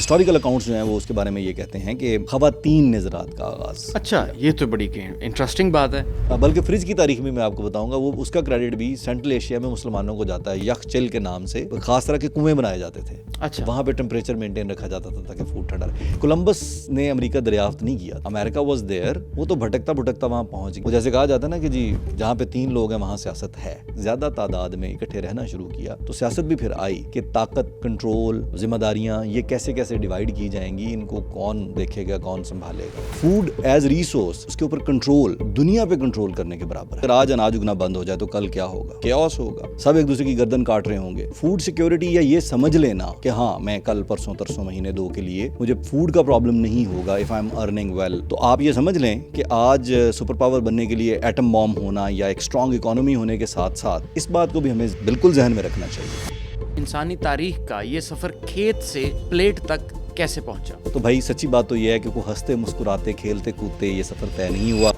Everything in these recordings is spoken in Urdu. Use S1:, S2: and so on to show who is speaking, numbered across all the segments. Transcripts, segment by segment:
S1: ہسٹوریکل اکاؤنٹس جو ہیں وہ اس کے بارے میں یہ کہتے ہیں کہ خواتین نے زراعت کا آغاز.
S2: اچھا، یہ تو بڑی انٹرسٹنگ بات ہے.
S1: بلکہ فریج کی تاریخ میں آپ کو بتاؤں گا، وہ اس کا کریڈٹ بھی سینٹرل ایشیا میں مسلمانوں کو جاتا ہے. یخ چل کے نام سے خاص طرح کے کنویں بنائے جاتے تھے.
S2: اچھا،
S1: وہاں پہ ٹیمپریچر مینٹین رکھا جاتا تھا تاکہ فوڈ ٹھنڈا رہے. کولمبس نے امریکہ دریافت نہیں کیا، امریکہ واز دیئر. وہ تو بھٹکتا بھٹکتا وہاں پہنچ گیا. وہ جیسے کہا جاتا ہے نا کہ جی جہاں پہ 3 لوگ ہیں وہاں سیاست ہے. زیادہ تعداد میں اکٹھے رہنا شروع کیا تو سیاست بھی پھر آئی کہ طاقت، کنٹرول، ذمہ داریاں یہ کیسے کیسے ڈیوائیڈ کی جائیں گی، ان کو کون دیکھے گا، کون سنبھالے گا. فوڈ ایز ریسورس، اس کے اوپر کنٹرول دنیا پہ کنٹرول کرنے کے برابر ہے. اگر آج اناج اگنا بند ہو جائے تو کل کیا ہوگا؟ کیوس ہوگا. سب ایک دوسرے کی گردن کاٹ رہے ہوں گے. فوڈ سیکیورٹی یا یہ سمجھ لینا کہ ہاں میں کل پرسوں ترسوں مہینے 2 کے لیے مجھے فوڈ کا پرابلم نہیں ہوگا if I am earning well. تو آپ یہ سمجھ لیں کہ آج سپر پاور بننے کے لیے ایٹم بام ہونا یا ایک اسٹرانگ اکانومی ہونے کے ساتھ ساتھ اس بات کو بھی ہمیں بالکل ذہن میں رکھنا چاہیے.
S2: انسانی تاریخ کا یہ سفر کھیت سے پلیٹ تک کیسے پہنچا؟
S1: تو بھائی سچی بات تو یہ ہے کہ کوئی ہنستے مسکراتے کھیلتے کودتے یہ سفر طے نہیں ہوا.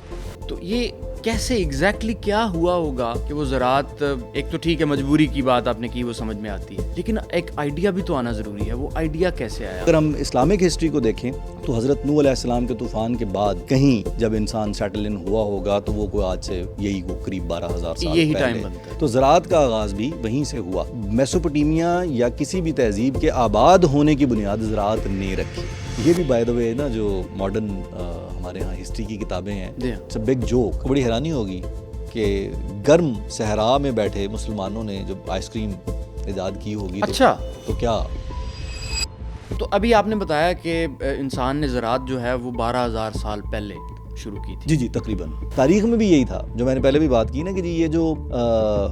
S2: تو یہ کیسے ایگزیکٹلی کیا ہوا ہوگا کہ وہ زراعت، ایک تو ٹھیک ہے مجبوری کی بات آپ نے کی، وہ سمجھ میں آتی ہے، لیکن ایک آئیڈیا بھی تو آنا ضروری ہے. وہ آئیڈیا کیسے آیا؟
S1: اگر ہم اسلامک ہسٹری کو دیکھیں تو حضرت نوح علیہ السلام کے طوفان کے بعد کہیں جب انسان سیٹل ان ہوا ہوگا تو وہ کوئی آج سے یہی قریب 12,000 سال
S2: یہی
S1: پہلے
S2: ٹائم بنتا ہے.
S1: تو زراعت کا آغاز بھی وہیں سے ہوا. میسوپوٹیمیا یا کسی بھی تہذیب کے آباد ہونے کی بنیاد زراعت نے رکھی. یہ بھی بائی دا وے نا جو ماڈرن ہمارے ہاں ہسٹری کی کتابیں ہیں، اٹس اے بگ جوک. بڑی حیرانی ہوگی کہ گرم صحرا میں بیٹھے مسلمانوں نے جب آئس کریم ایجاد کی ہوگی
S2: اچھا
S1: تو کیا.
S2: تو ابھی آپ نے بتایا کہ انسان نے زراعت جو ہے وہ 12,000 سال پہلے شروع کی تھی.
S1: جی تقریباً. تاریخ میں بھی یہی تھا جو میں نے پہلے بھی بات کی نا کہ جی یہ جو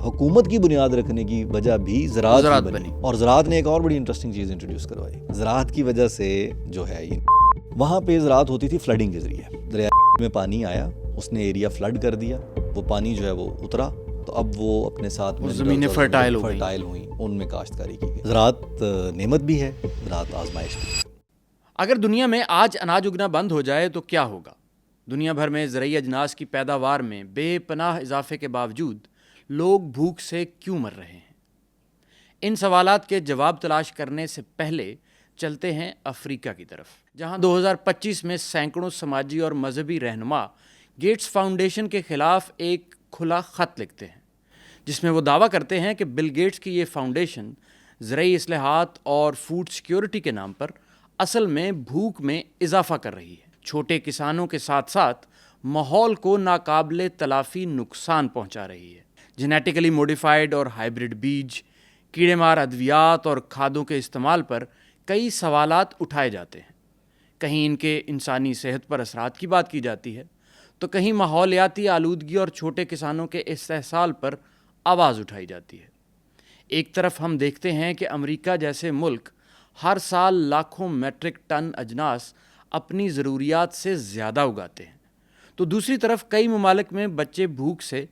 S1: حکومت کی بنیاد رکھنے کی وجہ بھی زراعت بنی. اور زراعت نے ایک اور بڑی انٹرسٹنگ چیز انٹروڈیوس کروائی. زراعت کی وجہ سے جو ہے یہ وہاں پہ زراعت ہوتی تھی فلڈنگ کے ذریعے. دریا میں پانی آیا، اس نے ایریا فلڈ کر دیا، وہ پانی جو ہے وہ اترا تو اب وہ اپنے ساتھ
S2: زمینیں فرٹائل
S1: ہوئیں، ان میں کاشتکاری کی گئی. زراعت نعمت بھی ہے، زراعت آزمائش بھی ہے.
S2: اگر دنیا میں آج اناج اگنا بند ہو جائے تو کیا ہوگا؟ دنیا بھر میں زرعی اجناس کی پیداوار میں بے پناہ اضافے کے باوجود لوگ بھوک سے کیوں مر رہے ہیں؟ ان سوالات کے جواب تلاش کرنے سے پہلے چلتے ہیں افریقہ کی طرف، جہاں 2025 میں سینکڑوں سماجی اور مذہبی رہنما گیٹس فاؤنڈیشن کے خلاف ایک کھلا خط لکھتے ہیں، جس میں وہ دعویٰ کرتے ہیں کہ بل گیٹس کی یہ فاؤنڈیشن زرعی اصلاحات اور فوڈ سیکیورٹی کے نام پر اصل میں بھوک میں اضافہ کر رہی ہے. چھوٹے کسانوں کے ساتھ ساتھ ماحول کو ناقابل تلافی نقصان پہنچا رہی ہے. جینیٹیکلی موڈیفائڈ اور ہائیبرڈ بیج، کیڑے مار ادویات اور کھادوں کے استعمال پر کئی سوالات اٹھائے جاتے ہیں. کہیں ان کے انسانی صحت پر اثرات کی بات کی جاتی ہے تو کہیں ماحولیاتی آلودگی اور چھوٹے کسانوں کے استحصال پر آواز اٹھائی جاتی ہے. ایک طرف ہم دیکھتے ہیں کہ امریکہ جیسے ملک ہر سال لاکھوں میٹرک ٹن اجناس اپنی ضروریات سے زیادہ اگاتے ہیں، تو دوسری طرف کئی ممالک میں بچے بھوک سے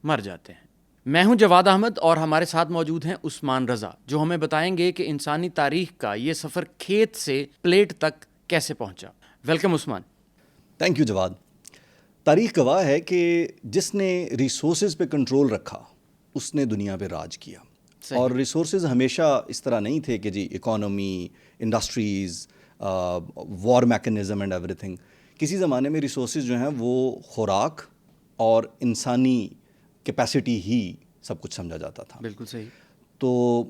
S2: مر جاتے ہیں. میں ہوں جواد احمد اور ہمارے ساتھ موجود ہیں عثمان رضا، جو ہمیں بتائیں گے کہ انسانی تاریخ کا یہ سفر کھیت سے پلیٹ تک کیسے پہنچا. Welcome Usman.
S1: تھینک یو جواد. تاریخ گواہ ہے کہ جس نے ریسورسز پہ کنٹرول رکھا اس نے دنیا پہ راج کیا. اور ریسورسز ہمیشہ اس طرح نہیں تھے کہ جی economy, industries, war mechanism and every thing. کسی زمانے میں ریسورسز جو ہیں وہ خوراک اور انسانی کیپیسٹی ہی سب کچھ سمجھا جاتا تھا.
S2: بالکل صحیح.
S1: تو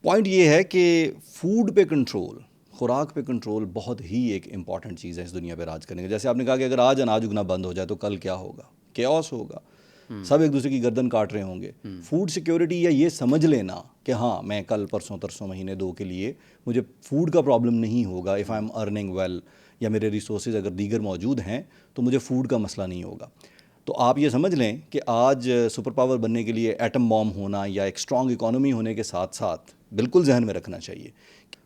S1: پوائنٹ یہ ہے کہ فوڈ پہ کنٹرول، خوراک پہ کنٹرول بہت ہی ایک امپورٹنٹ چیز ہے اس دنیا پہ راج کرنے کا. جیسے آپ نے کہا کہ اگر آج اناج اگنا بند ہو جائے تو کل کیا ہوگا؟ کیوس ہوگا. سب ایک دوسرے کی گردن کاٹ رہے ہوں گے. فوڈ سیکیورٹی یا یہ سمجھ لینا کہ ہاں میں کل پرسوں ترسوں مہینے 2 کے لیے مجھے فوڈ کا پرابلم نہیں ہوگا if I am earning well, یا میرے ریسورسز اگر دیگر موجود ہیں تو مجھے فوڈ کا مسئلہ نہیں ہوگا. تو آپ یہ سمجھ لیں کہ آج سپر پاور بننے کے لیے ایٹم بام ہونا یا ایک اسٹرانگ اکانومی ہونے کے ساتھ ساتھ بالکل ذہن میں رکھنا چاہیے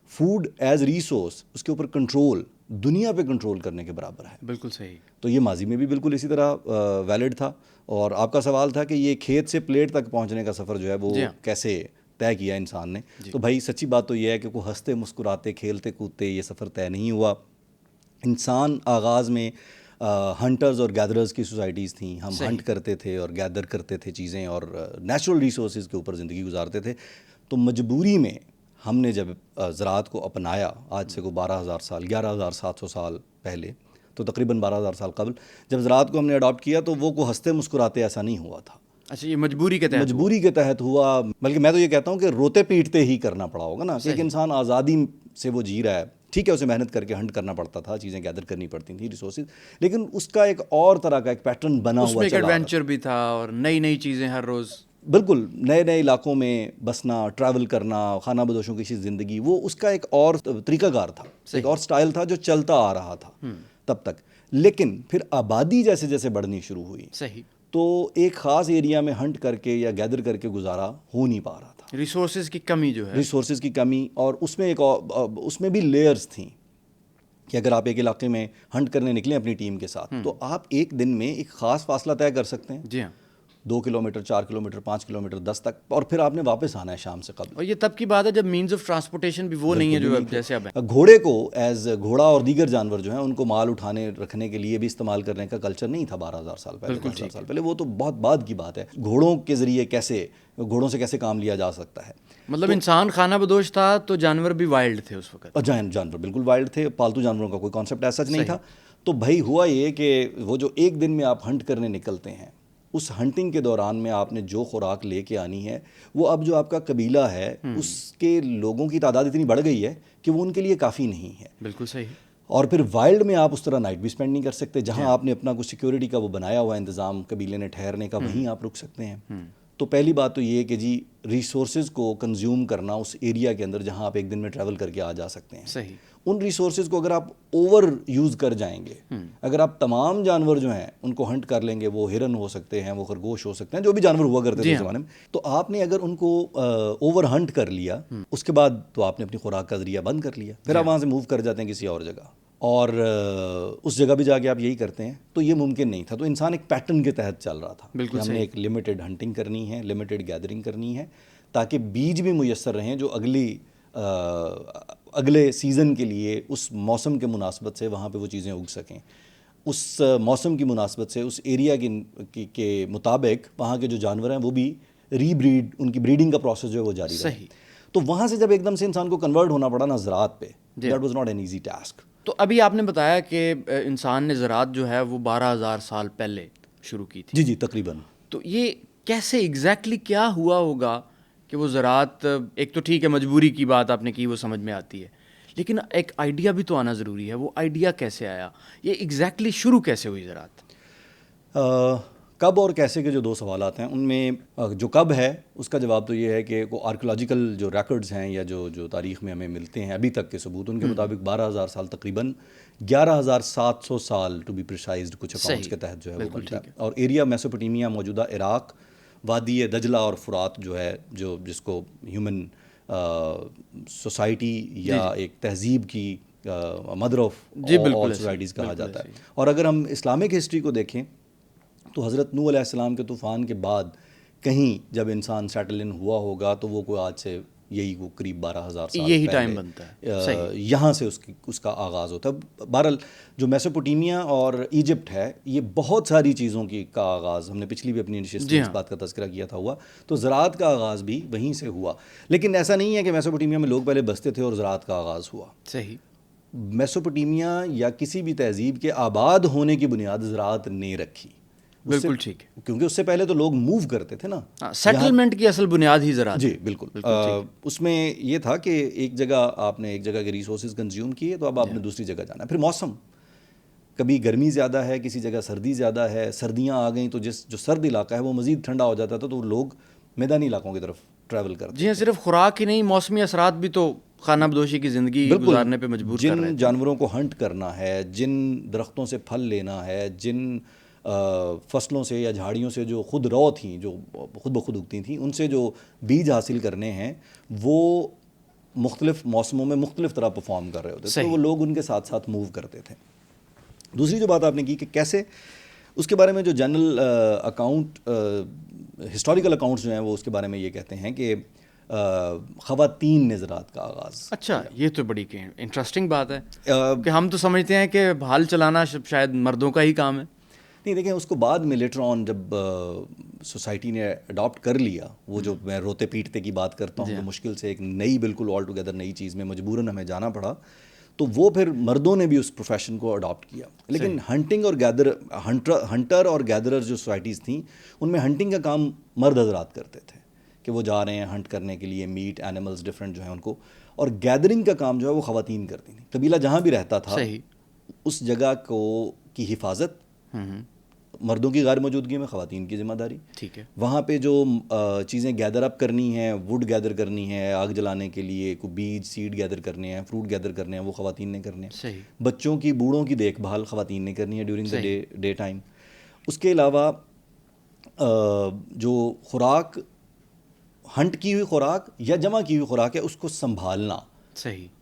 S1: فوڈ ایز ریسورس، اس کے اوپر کنٹرول دنیا پہ کنٹرول کرنے کے برابر ہے.
S2: بالکل صحیح.
S1: تو یہ ماضی میں بھی بالکل اسی طرح ویلڈ تھا. اور آپ کا سوال تھا کہ یہ کھیت سے پلیٹ تک پہنچنے کا سفر جو ہے وہ کیسے طے کیا انسان نے. تو بھائی سچی بات تو یہ ہے کہ کوئی ہنستے مسکراتے کھیلتے کودتے یہ سفر طے نہیں ہوا. انسان آغاز میں ہنٹرز اور گیدررز کی سوسائٹیز تھیں. ہم ہنٹ کرتے تھے اور گیدر کرتے تھے چیزیں اور نیچرل ریسورسز کے اوپر زندگی گزارتے تھے. تو مجبوری میں ہم نے جب زراعت کو اپنایا آج سے کو 12,000 سال 11,700 سال پہلے، تو تقریباً 12,000 سال قبل جب زراعت کو ہم نے اڈاپٹ کیا تو وہ کو ہنستے مسکراتے ایسا نہیں ہوا تھا.
S2: اچھا، یہ مجبوری کے تحت
S1: مجبوری کے تحت ہوا، بلکہ میں تو یہ کہتا ہوں کہ روتے پیٹتے ہی کرنا پڑا ہوگا نا. کہ ایک انسان آزادی سے وہ جی رہا ہے، ٹھیک ہے اسے محنت کر کے ہنٹ کرنا پڑتا تھا، چیزیں گیدر کرنی پڑتی تھیں، ریسورسز، لیکن اس کا ایک اور طرح کا ایک پیٹرن بنا
S2: اس
S1: ہوا
S2: میں ایک
S1: چلا آ رہا
S2: ایڈونچر بھی تھا اور نئی نئی چیزیں ہر روز.
S1: بالکل نئے نئے علاقوں میں بسنا، ٹریول کرنا، خانہ بدوشوں کی زندگی، وہ اس کا ایک اور طریقہ کار تھا، ایک اور سٹائل تھا جو چلتا آ رہا تھا تب تک. لیکن پھر آبادی جیسے جیسے بڑھنی شروع ہوئی
S2: صحیح،
S1: تو ایک خاص ایریا میں ہنٹ کر کے یا گیدر کر کے گزارا ہو نہیں پا رہا تھا.
S2: ریسورسز کی کمی جو ہے،
S1: ریسورسز کی کمی، اور اس میں اس میں بھی لیئرز تھیں کہ اگر آپ ایک علاقے میں ہنٹ کرنے نکلیں اپنی ٹیم کے ساتھ تو آپ ایک دن میں ایک خاص فاصلہ طے کر سکتے ہیں،
S2: جی ہاں،
S1: 2 کلومیٹر، 4 کلومیٹر، 5 کلومیٹر، 10 تک، اور پھر آپ نے واپس آنا ہے شام سے قبل.
S2: اور یہ تب کی بات ہے جب مینز آف ٹرانسپورٹیشن بھی وہ نہیں ہے جو اب جیسے اب ہے.
S1: گھوڑے کو ایز گھوڑا اور دیگر جانور جو ہیں ان کو مال اٹھانے رکھنے کے لیے بھی استعمال کرنے کا کلچر نہیں تھا 12,000 سال پہلے. 10,000 سال پہلے وہ تو بہت بعد کی بات ہے. گھوڑوں کے ذریعے گھوڑوں سے کیسے کام لیا جا سکتا ہے.
S2: مطلب انسان خانہ بدوش تھا تو جانور بھی وائلڈ تھے اس وقت.
S1: جانور بالکل وائلڈ تھے، پالتو جانوروں کا کوئی کانسیپٹ ایسا نہیں تھا. تو بھائی ہوا یہ کہ وہ جو ایک دن میں آپ ہنٹ کرنے نکلتے ہیں، اس ہنٹنگ کے دوران میں آپ نے جو خوراک لے کے آنی ہے، وہ اب جو آپ کا قبیلہ ہے اس کے لوگوں کی تعداد اتنی بڑھ گئی ہے کہ وہ ان کے لیے کافی نہیں ہے.
S2: بالکل صحیح.
S1: اور پھر وائلڈ میں آپ اس طرح نائٹ بھی سپینڈ نہیں کر سکتے. جہاں آپ نے اپنا کچھ سیکیورٹی کا وہ بنایا ہوا انتظام قبیلے نے ٹھہرنے کا، وہیں آپ رک سکتے ہیں. تو پہلی بات تو یہ ہے کہ جی ریسورسز کو کنزیوم کرنا اس ایریا کے اندر جہاں آپ ایک دن میں ٹریول کر کے آ جا سکتے ہیں.
S2: صحیح.
S1: ان ریسورسز کو اگر آپ اوور یوز کر جائیں گے، اگر آپ تمام جانور جو ہیں ان کو ہنٹ کر لیں گے، وہ ہرن ہو سکتے ہیں، وہ خرگوش ہو سکتے ہیں، جو بھی جانور ہوا کرتے تھے اس زمانے میں، تو آپ نے اگر ان کو اوور ہنٹ کر لیا، اس کے بعد تو آپ نے اپنی خوراک کا ذریعہ بند کر لیا. پھر آپ وہاں سے موو کر جاتے ہیں کسی اور جگہ، اور اس جگہ بھی جا کے آپ یہی کرتے ہیں. تو یہ ممکن نہیں تھا. تو انسان ایک پیٹرن کے تحت چل رہا تھا.
S2: بالکل
S1: ہم نے ایک لمیٹڈ ہنٹنگ کرنی ہے، لمیٹڈ گیدرنگ کرنی ہے، تاکہ بیج بھی میسر رہیں جو اگلے سیزن کے لیے اس موسم کے مناسبت سے وہاں پہ وہ چیزیں اگ سکیں. اس موسم کی مناسبت سے اس ایریا کے مطابق وہاں کے جو جانور ہیں وہ بھی ری بریڈ، ان کی بریڈنگ کا پروسیس جو ہے وہ جاری رہے.
S2: صحیح.
S1: تو وہاں سے جب ایک دم سے انسان کو کنورٹ ہونا پڑا نا زراعت پہ، that was not an easy task.
S2: تو ابھی آپ نے بتایا کہ انسان نے زراعت جو ہے وہ 12,000 سال پہلے شروع کی تھی.
S1: جی تقریباً.
S2: تو یہ کیسے ایگزیکٹلی کیا ہوا ہوگا کہ وہ زراعت، ایک تو ٹھیک ہے مجبوری کی بات آپ نے کی، وہ سمجھ میں آتی ہے، لیکن ایک آئیڈیا بھی تو آنا ضروری ہے. وہ آئیڈیا کیسے آیا؟ یہ ایگزیکٹلی شروع کیسے ہوئی زراعت؟
S1: کب اور کیسے کے جو 2 سوالات ہیں، ان میں جو کب ہے اس کا جواب تو یہ ہے کہ آرکیولوجیکل جو ریکارڈز ہیں یا جو تاریخ میں ہمیں ملتے ہیں ابھی تک کے ثبوت، ان کے مطابق 12,000 سال، تقریباً 11,700 سال ٹو بی پریسائزڈ کچھ اکاؤنٹس کے تحت جو ہے وہ بنتا ہے. اور ایریا میسوپوٹیمیا، موجودہ عراق، وادی دجلہ اور فرات جو ہے، جس کو ہیومن سوسائٹی یا ایک تہذیب کی مدر آف آل سوسائٹیز کہا جاتا ہے. اور اگر ہم اسلامک ہسٹری کو دیکھیں تو حضرت نوح علیہ السلام کے طوفان کے بعد کہیں جب انسان سیٹل ان ہوا ہوگا تو وہ کوئی آج سے یہی وہ قریب 12,000 سال
S2: یہی ٹائم بنتا ہے،
S1: یہاں سے اس کا آغاز ہوتا ہے. بہرحال جو میسوپوٹیمیا اور ایجپٹ ہے، یہ بہت ساری چیزوں کا آغاز، ہم نے پچھلی بھی اپنی نشست میں اس بات کا تذکرہ کیا تھا، ہوا. تو زراعت کا آغاز بھی وہیں سے ہوا. لیکن ایسا نہیں ہے کہ میسوپوٹیمیا میں لوگ پہلے بستے تھے اور زراعت کا آغاز ہوا.
S2: صحیح.
S1: میسوپوٹیمیا یا کسی بھی تہذیب کے آباد ہونے کی بنیاد زراعت نے رکھی.
S2: بالکل ٹھیک ہے،
S1: کیونکہ اس سے پہلے تو لوگ موو کرتے تھے نا.
S2: سیٹلمنٹ کی اصل بنیاد ہی زراعت.
S1: جی بالکل. اس میں یہ تھا کہ ایک جگہ کے ریسورسز کنزیوم کیے تو اب آپ نے دوسری جگہ جانا ہے. پھر موسم، کبھی گرمی زیادہ ہے، کسی جگہ سردی زیادہ ہے، سردیاں آ گئیں تو جو سرد علاقہ ہے وہ مزید ٹھنڈا ہو جاتا تھا، تو لوگ میدانی علاقوں کی طرف ٹریول کرتے.
S2: جی ہاں، صرف خوراک ہی نہیں، موسمی اثرات بھی تو خانہ بدوشی کی زندگی گزارنے پہ مجبور کر رہے ہیں.
S1: جن جانوروں کو ہنٹ کرنا ہے، جن درختوں سے پھل لینا ہے، جن فصلوں سے یا جھاڑیوں سے جو خود رو تھیں، جو خود بخود اگتی تھیں، ان سے جو بیج حاصل کرنے ہیں، وہ مختلف موسموں میں مختلف طرح پرفارم کر رہے ہوتے تھے. تو وہ لوگ ان کے ساتھ ساتھ موو کرتے تھے. دوسری جو بات آپ نے کی کہ کیسے، اس کے بارے میں جو جنرل اکاؤنٹ، ہسٹوریکل اکاؤنٹس جو ہیں وہ اس کے بارے میں یہ کہتے ہیں کہ خواتین نے زراعت کا آغاز.
S2: اچھا، یہ تو بڑی انٹرسٹنگ بات ہے کہ ہم تو سمجھتے ہیں کہ ہل چلانا شاید مردوں کا ہی کام ہے.
S1: نہیں دیکھیں اس کو بعد میں لیٹر آن جب سوسائٹی نے اڈاپٹ کر لیا، وہ جو میں روتے پیٹتے کی بات کرتا ہوں کہ مشکل سے ایک نئی بالکل آل ٹوگیدر نئی چیز میں مجبوراً ہمیں جانا پڑا، تو وہ پھر مردوں نے بھی اس پروفیشن کو اڈاپٹ کیا. لیکن ہنٹنگ اور ہنٹر اور گیدرر جو سوسائٹیز تھیں ان میں ہنٹنگ کا کام مرد حضرات کرتے تھے کہ وہ جا رہے ہیں ہنٹ کرنے کے لیے میٹ اینیملز ڈفرینٹ جو ہیں ان کو، اور گیدرنگ کا کام جو ہے وہ خواتین کرتی تھیں. قبیلہ جہاں بھی رہتا تھا اس جگہ کی حفاظت مردوں کی غیر موجودگی میں خواتین کی ذمہ داری.
S2: ٹھیک ہے.
S1: وہاں پہ جو چیزیں گیدر اپ کرنی ہیں، ووڈ گیدر کرنی ہے آگ جلانے کے لیے، کوئی بیج سیڈ گیدر کرنے ہیں، فروٹ گیدر کرنے ہیں، وہ خواتین نے کرنے ہیں. بچوں کی بوڑھوں کی دیکھ بھال خواتین نے کرنی ہے ڈیورنگ دا ڈے ٹائم. اس کے علاوہ جو خوراک ہنٹ کی ہوئی خوراک یا جمع کی ہوئی خوراک ہے اس کو سنبھالنا،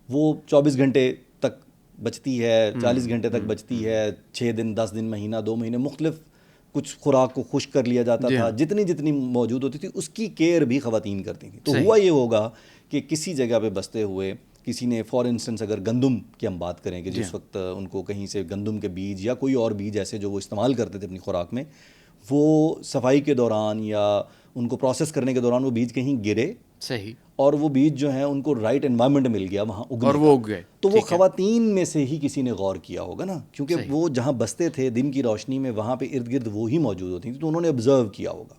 S1: وہ 24 گھنٹے تک بچتی ہے، 40 گھنٹے تک بچتی ہے، 6 دن 10 دن مہینہ 2 مہینے مختلف کچھ خوراک کو خشک کر لیا جاتا تھا، جتنی موجود ہوتی تھی اس کی کیئر بھی خواتین کرتی تھیں. تو ہوا یہ ہوگا کہ کسی جگہ پہ بستے ہوئے کسی نے فار انسٹنس اگر گندم کی ہم بات کریں کہ جس وقت ان کو کہیں سے گندم کے بیج یا کوئی اور بیج ایسے جو وہ استعمال کرتے تھے اپنی خوراک میں، وہ صفائی کے دوران یا ان کو پروسیس کرنے کے دوران وہ بیج کہیں گرے اور وہ بیج جو ہیں ان کو رائٹ انوائرمنٹ مل گیا وہاں اگنے، اور وہ اگ گئے. تو وہ خواتین میں سے ہی کسی نے غور کیا ہوگا نا، کیونکہ وہ جہاں بستے تھے دن کی روشنی میں وہاں پہ ارد گرد وہی موجود ہوتی تھیں، تو انہوں نے آبزرو کیا ہوگا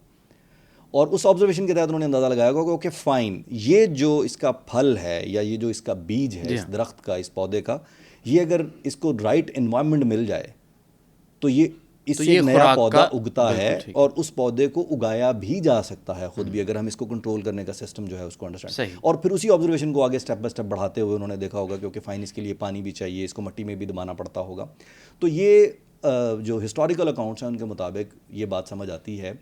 S1: اور اس آبزرویشن کے تحت انہوں نے اندازہ لگایا ہوگا کہ فائن یہ جو اس کا پھل ہے یا یہ جو اس کا بیج ہے اس درخت کا اس پودے کا، یہ اگر اس کو رائٹ انوائرمنٹ مل جائے تو یہ اس سے نیا پودا اگتا ہے اور اس پودے کو اگایا بھی جا سکتا ہے خود بھی، اگر ہم اس کو کنٹرول کرنے کا سسٹم جو ہے اس کو انڈرسٹینڈ. اور پھر اسی آبزرویشن کو آگے سٹیپ بائی سٹیپ بڑھاتے ہوئے انہوں نے دیکھا ہوگا کیونکہ فائن اس کے لیے پانی بھی چاہیے، اس کو مٹی میں بھی دبانا پڑتا ہوگا. تو یہ جو ہسٹوریکل اکاؤنٹس ہیں ان کے مطابق یہ بات سمجھ آتی ہے.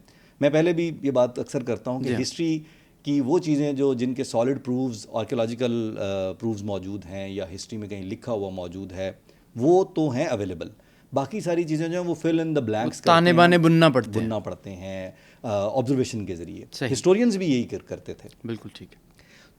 S1: میں پہلے بھی یہ بات اکثر کرتا ہوں کہ ہسٹری کی وہ چیزیں جو جن کے سالڈ پروفز آرکیولوجیکل پروفز موجود ہیں یا ہسٹری میں کہیں لکھا ہوا موجود ہے وہ تو ہیں اویلیبل، باقی ساری چیزیں جو ہیں وہ فل ان دا بلینکس
S2: تانے بانے بننا
S1: پڑتے ہیں آبزرویشن کے ذریعے. ہسٹورینز بھی یہی کرتے تھے.
S2: بالکل ٹھیک ہے.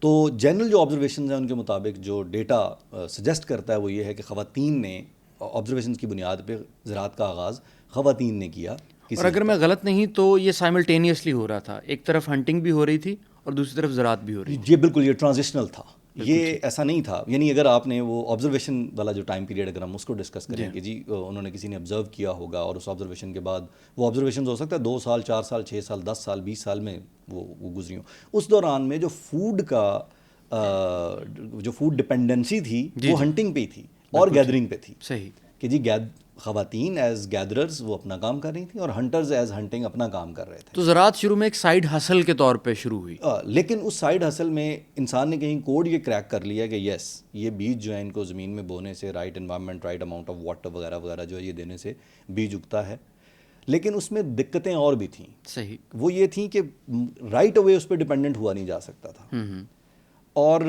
S1: تو جنرل جو آبزرویشنز ہیں ان کے مطابق جو ڈیٹا سجیسٹ کرتا ہے وہ یہ ہے کہ خواتین نے آبزرویشنز کی بنیاد پہ زراعت کا آغاز خواتین نے کیا.
S2: اور اگر میں غلط نہیں تو یہ سائملٹینیسلی ہو رہا تھا، ایک طرف ہنٹنگ بھی ہو رہی تھی اور دوسری طرف زراعت بھی ہو رہی تھی.
S1: یہ بالکل یہ ٹرانزیشنل تھا، یہ ایسا نہیں تھا. یعنی اگر آپ نے وہ آبزرویشن والا جو ٹائم پیریڈ اگر ہم اس کو ڈسکس کریں کہ جی انہوں نے کسی نے آبزرو کیا ہوگا اور اس آبزرویشن کے بعد وہ آبزرویشن ہو سکتا ہے 2 سال 4 سال 6 سال 10 سال 20 سال میں وہ گزری ہوں. اس دوران میں جو فوڈ کا جو فوڈ ڈپینڈنسی تھی وہ ہنٹنگ پہ ہی تھی اور گیدرنگ پہ تھی.
S2: صحیح
S1: کہ جی خواتین ایز گیدررز وہ اپنا کام کر رہی تھیں اور ہنٹرز ایز ہنٹنگ اپنا کام کر رہے تھے.
S2: تو زراعت شروع میں ایک سائیڈ ہسل کے طور پہ شروع ہوئی،
S1: لیکن اس سائیڈ ہسل میں انسان نے کہیں کوڈ یہ کریک کر لیا کہ یس یہ بیج جو ہے ان کو زمین میں بونے سے right environment right amount of water وغیرہ وغیرہ جو ہے یہ دینے سے بیج اگتا ہے. لیکن اس میں دقتیں اور بھی تھیں.
S2: صحیح.
S1: وہ یہ تھیں کہ رائٹ اوے اس پہ ڈپینڈنٹ ہوا نہیں جا سکتا تھا، اور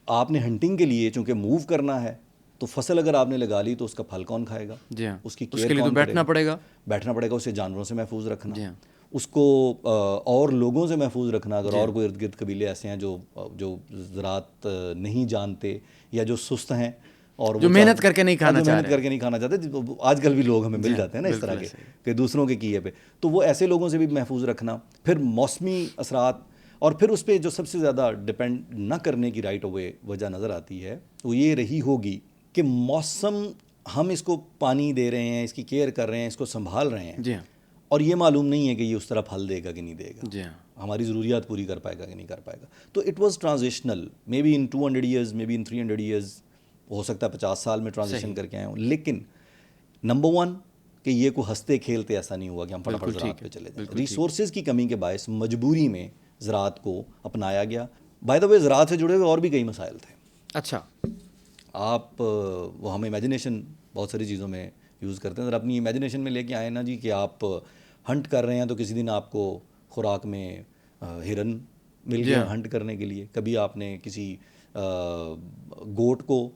S1: آپ نے ہنٹنگ کے لیے چونکہ موو کرنا ہے تو فصل اگر آپ نے لگا لی تو اس کا پھل کون کھائے گا؟ اس کی کیئر کون کرے گا؟ بیٹھنا پڑے گا، اسے جانوروں سے محفوظ رکھنا، اس کو اور لوگوں سے محفوظ رکھنا. اگر اور کوئی ارد گرد قبیلے ایسے ہیں جو زراعت نہیں جانتے یا جو سست ہیں اور
S2: جو محنت کر کے نہیں کھانا
S1: چاہتے، آج کل بھی لوگ ہمیں مل جاتے ہیں نا اس طرح کے کہ دوسروں کے کیے پہ، تو وہ ایسے لوگوں سے بھی محفوظ رکھنا. پھر موسمی اثرات، اور پھر اس پہ جو سب سے زیادہ ڈپینڈ نہ کرنے کی رائٹ اوے وجہ نظر آتی ہے وہ یہ رہی ہوگی کہ موسم ہم اس کو پانی دے رہے ہیں، اس کی کیئر کر رہے ہیں، اس کو سنبھال رہے ہیں، اور یہ معلوم نہیں ہے کہ یہ اس طرح پھل دے گا کہ نہیں دے گا، ہماری ضروریات پوری کر پائے گا کہ نہیں کر پائے گا. تو it was transitional, may be in 200 years, may be in 300 years, ہو سکتا ہے 50 سال میں ٹرانزیشن کر کے آئے ہوں. لیکن نمبر 1 کہ یہ کوئی ہنستے کھیلتے ایسا نہیں ہوا کہ ہم فٹافٹ زراعت پہ چلے جائیں. ریسورسز کی کمی کے باعث مجبوری میں زراعت کو اپنایا گیا. بائی دا وے زراعت سے جڑے ہوئے اور بھی کئی مسائل تھے.
S2: اچھا،
S1: آپ وہ ہم امیجنیشن بہت ساری چیزوں میں یوز کرتے ہیں. اگر اپنی امیجنیشن میں لے کے آئے نا جی کہ آپ ہنٹ کر رہے ہیں تو کسی دن آپ کو خوراک میں ہرن مل گیا ہنٹ کرنے کے لیے، کبھی آپ نے کسی گوٹ کو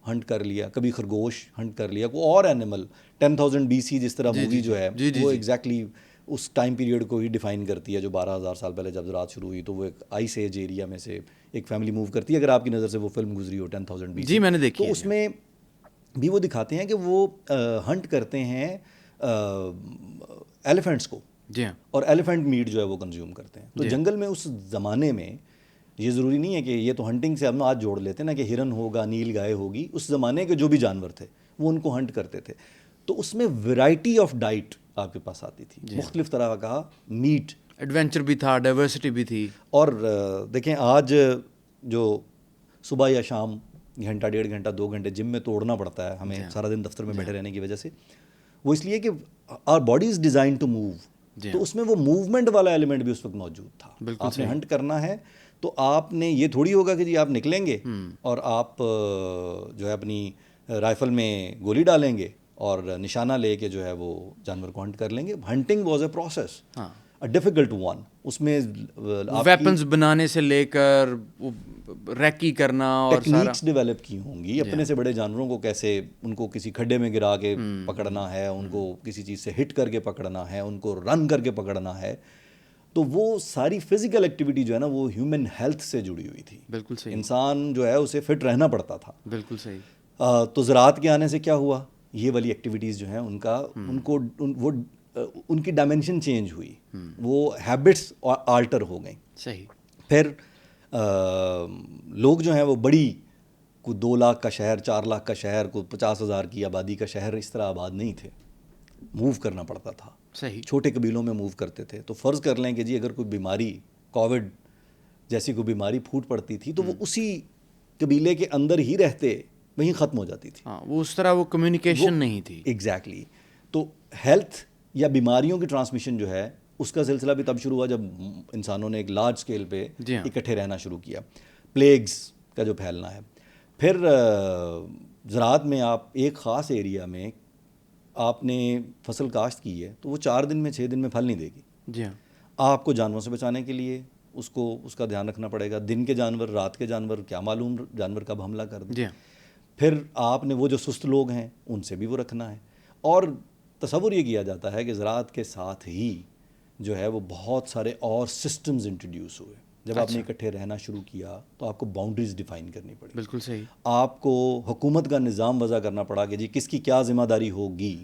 S1: ہنٹ کر لیا، کبھی خرگوش ہنٹ کر لیا، کوئی اور اینیمل. 10,000 BC جس طرح مووی جو ہے وہ ایگزیکٹلی اس ٹائم پیریڈ کو ہی ڈیفائن کرتی ہے جو 12,000 سال پہلے جب زراعت شروع ہوئی تو وہ ایک آئس ایج ایریا میں سے ایک فیملی موو کرتی ہے. اگر آپ کی نظر سے وہ فلم گزری ہو 10,000 BC،
S2: جی میں نے دیکھی،
S1: تو اس میں بھی وہ دکھاتے ہیں کہ وہ ہنٹ کرتے ہیں ایلیفینٹس کو,
S2: جی ہاں,
S1: اور ایلیفینٹ میٹ جو ہے وہ کنزیوم کرتے ہیں. تو جنگل میں اس زمانے میں یہ ضروری نہیں ہے کہ یہ تو ہنٹنگ سے ہم آج جوڑ لیتے ہیں نا کہ ہرن ہوگا, نیل گائے ہوگی, اس زمانے کے جو بھی جانور تھے وہ ان کو ہنٹ کرتے تھے. تو اس میں ویرائٹی آف ڈائٹ آپ کے پاس آتی تھی, مختلف طرح کا میٹ,
S2: ایڈونچر بھی تھا, ڈائیورسٹی بھی تھی.
S1: اور دیکھیں آج جو صبح یا شام گھنٹہ 1.5 گھنٹہ 2 گھنٹے جم میں توڑنا پڑتا ہے ہمیں سارا دن دفتر میں بیٹھے رہنے کی وجہ سے, وہ اس لیے کہ our body is design to move. تو اس میں وہ موومنٹ والا ایلیمنٹ بھی اس وقت موجود تھا. آپ نے ہنٹ کرنا ہے تو آپ نے یہ تھوڑی ہوگا کہ جی آپ نکلیں گے اور آپ جو ہے اپنی رائفل میں گولی ڈالیں گے اور نشانہ لے کے جو ہے وہ جانور کو ہنٹ کر لیں گے. Hunting was a process, a difficult one. اس میں
S2: ویپنز بنانے سے لے کر ریکی کرنا اور
S1: ٹیکنیکس ڈیولپ کی ہوں گی, اپنے سے بڑے جانوروں کو کیسے, ان کو کسی کھڈے میں گرا کے پکڑنا ہے, ان کو کسی چیز سے ہٹ کر کے پکڑنا ہے, ان کو رن کر کے پکڑنا ہے. تو وہ ساری فزیکل ایکٹیویٹی جو ہے نا وہ ہیومن ہیلتھ سے جڑی ہوئی تھی.
S2: بالکل صحیح.
S1: انسان جو ہے اسے فٹ رہنا پڑتا تھا.
S2: بالکل صحیح.
S1: تو زراعت کے آنے سے کیا ہوا, یہ والی ایکٹیویٹیز جو ہیں ان کا ان کی ڈائمینشن چینج ہوئی, وہ ہیبٹس آلٹر ہو گئیں.
S2: صحیح.
S1: پھر لوگ جو ہیں وہ بڑی کوئی 2 لاکھ کا شہر, 4 لاکھ کا شہر, کوئی 50,000 کی آبادی کا شہر اس طرح آباد نہیں تھے, موو کرنا پڑتا تھا.
S2: صحیح.
S1: چھوٹے قبیلوں میں موو کرتے تھے. تو فرض کر لیں کہ جی اگر کوئی بیماری, کووڈ جیسی کوئی بیماری پھوٹ پڑتی تھی تو وہ اسی قبیلے کے اندر ہی رہتے وہیں ختم ہو جاتی تھی.
S2: ہاں, وہ اس طرح وہ کمیونیکیشن نہیں تھی.
S1: ایگزیکٹلی. تو ہیلتھ یا بیماریوں کی ٹرانسمیشن جو ہے اس کا سلسلہ بھی تب شروع ہوا جب انسانوں نے ایک لارج اسکیل پہ اکٹھے رہنا شروع کیا. پلیگز کا جو پھیلنا ہے. پھر زراعت میں آپ ایک خاص ایریا میں آپ نے فصل کاشت کی ہے تو وہ 4 دن میں 6 دن میں پھل نہیں دے گی.
S2: جی ہاں.
S1: آپ کو جانوروں سے بچانے کے لیے اس کا دھیان رکھنا پڑے گا. دن کے جانور, رات کے جانور, کیا معلوم جانور کب حملہ کر دیں.
S2: جی ہاں.
S1: پھر آپ نے وہ جو سست لوگ ہیں ان سے بھی وہ رکھنا ہے. اور تصور یہ کیا جاتا ہے کہ زراعت کے ساتھ ہی جو ہے وہ بہت سارے اور سسٹمز انٹروڈیوس ہوئے. جب آپ نے اکٹھے رہنا شروع کیا تو آپ کو باؤنڈریز ڈیفائن کرنی پڑی.
S2: بالکل صحیح.
S1: آپ کو حکومت کا نظام وضع کرنا پڑا کہ جی کس کی کیا ذمہ داری ہوگی.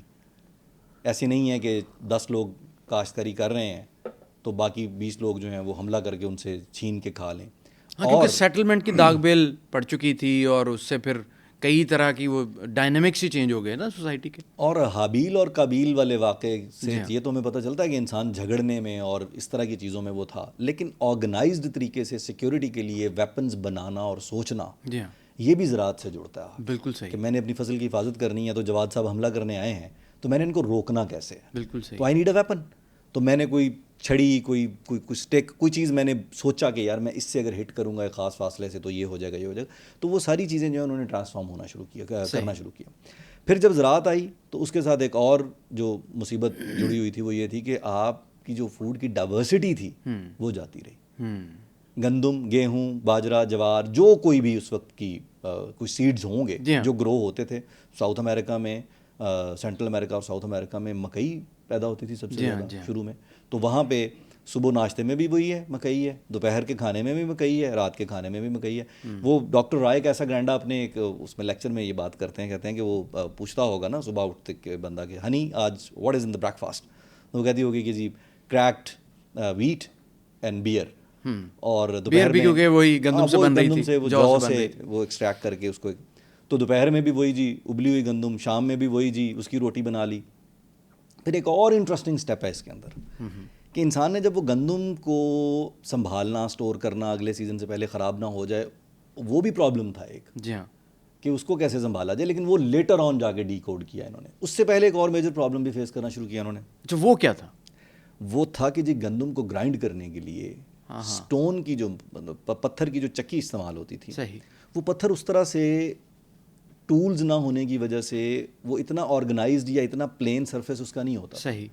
S1: ایسے نہیں ہے کہ 10 لوگ کاشتکاری کر رہے ہیں تو باقی 20 لوگ جو ہیں وہ حملہ کر کے ان سے چھین کے کھا لیں.
S2: کیونکہ سیٹلمنٹ کی داغ بیل پڑ چکی تھی اور اس سے پھر کئی طرح کی وہ ڈائنامکس ہی چینج ہو گئے نا سوسائٹی کے. اور
S1: حابیل اور قابیل والے واقعے سے یہ تو ہمیں پتہ چلتا ہے کہ انسان جھگڑنے میں اور اس طرح کی چیزوں میں وہ تھا, لیکن آرگنائزڈ طریقے سے سیکیورٹی کے لیے ویپنز بنانا اور سوچنا یہ بھی زراعت سے جڑتا ہے.
S2: بالکل صحیح.
S1: کہ میں نے اپنی فصل کی حفاظت کرنی ہے تو جواد صاحب حملہ کرنے آئے ہیں تو میں نے ان کو روکنا کیسے ہے.
S2: بالکل صحیح.
S1: تو آئی نیڈ اے ویپن. تو میں نے کوئی چھڑی, کوئی اسٹیک, کوئی چیز میں نے سوچا کہ یار میں اس سے اگر ہٹ کروں گا ایک خاص فاصلے سے تو یہ ہو جائے گا, یہ ہو جائے گا. تو وہ ساری چیزیں جو ہیں انہوں نے ٹرانسفارم ہونا شروع کیا, کرنا شروع کیا. پھر جب زراعت آئی تو اس کے ساتھ ایک اور جو مصیبت جڑی ہوئی تھی وہ یہ تھی کہ آپ کی جو فوڈ کی ڈائیورسٹی تھی وہ جاتی رہی. گندم, گیہوں, باجرہ, جوار, جو کوئی بھی اس وقت کی کوئی سیڈز ہوں گے جو گرو ہوتے تھے. ساؤتھ امریکہ میں, سینٹرل امریکہ اور ساؤتھ امریکہ میں مکئی پیدا ہوتی تھی سب سے زیادہ شروع میں. تو وہاں پہ صبح ناشتے میں بھی وہی ہے, مکئی ہے, دوپہر کے کھانے میں بھی مکئی ہے, رات کے کھانے میں بھی مکئی ہے. وہ ڈاکٹر رائے کیسا گرینڈا اپنے ایک اس میں لیکچر میں یہ بات کرتے ہیں, کہتے ہیں کہ وہ پوچھتا ہوگا نا صبح اٹھتے کے بندہ کہ ہنی آج what is in the break fast. وہ کہتی ہوگی کہ جی کریکڈ ویٹ اینڈ بیئر. اور دوپہر میں
S2: وہی گندم سے بن رہی تھی,
S1: وہ جو سے وہ ایکسٹریکٹ کر کے اس کو. تو دوپہر میں بھی وہی جی ابلی ہوئی گندم, شام میں بھی وہی جی اس کی روٹی بنا لی. پھر ایک اور انٹرسٹنگ سٹیپ ہے اس کے اندر کہ انسان نے جب وہ گندم کو سنبھالنا, اسٹور کرنا, اگلے سیزن سے پہلے خراب نہ ہو جائے, وہ بھی پرابلم تھا ایک.
S2: جی ہاں.
S1: کہ اس کو کیسے سنبھالا جائے, لیکن وہ لیٹر آن جا کے ڈی کوڈ کیا انہوں نے. اس سے پہلے ایک اور میجر پرابلم بھی فیس کرنا شروع کیا انہوں نے.
S2: جو وہ کیا تھا؟
S1: وہ تھا کہ جی گندم کو گرائنڈ کرنے کے لیے سٹون کی جو پتھر کی جو چکی استعمال ہوتی تھی, وہ پتھر اس طرح سے ٹولز نہ ہونے کی وجہ سے وہ اتنا آرگنائزڈ یا اتنا پلین سرفیس اس کا نہیں ہوتا.
S2: صحیح.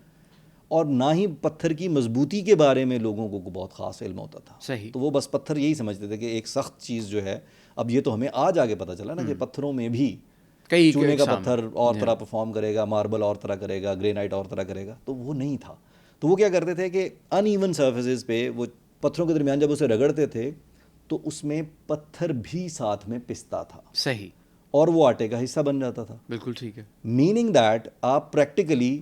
S1: اور نہ ہی پتھر کی مضبوطی کے بارے میں لوگوں کو بہت خاص علم ہوتا تھا.
S2: صحیح.
S1: تو وہ بس پتھر یہی سمجھتے تھے کہ ایک سخت چیز جو ہے, اب یہ تو ہمیں آج آگے پتہ چلا نا کہ پتھروں میں بھی چونے کا پتھر اور طرح پرفارم کرے گا, ماربل اور طرح کرے گا, گرینائٹ اور طرح کرے گا. تو وہ نہیں تھا. تو وہ کیا کرتے تھے کہ ان ایون سرفیسز پہ وہ پتھروں کے درمیان جب اسے رگڑتے تھے تو اس میں پتھر بھی ساتھ میں پستا تھا.
S2: صحیح.
S1: اور وہ آٹے کا حصہ بن جاتا تھا.
S2: بالکل ٹھیک ہے.
S1: میننگ دیٹ آپ پریکٹیکلی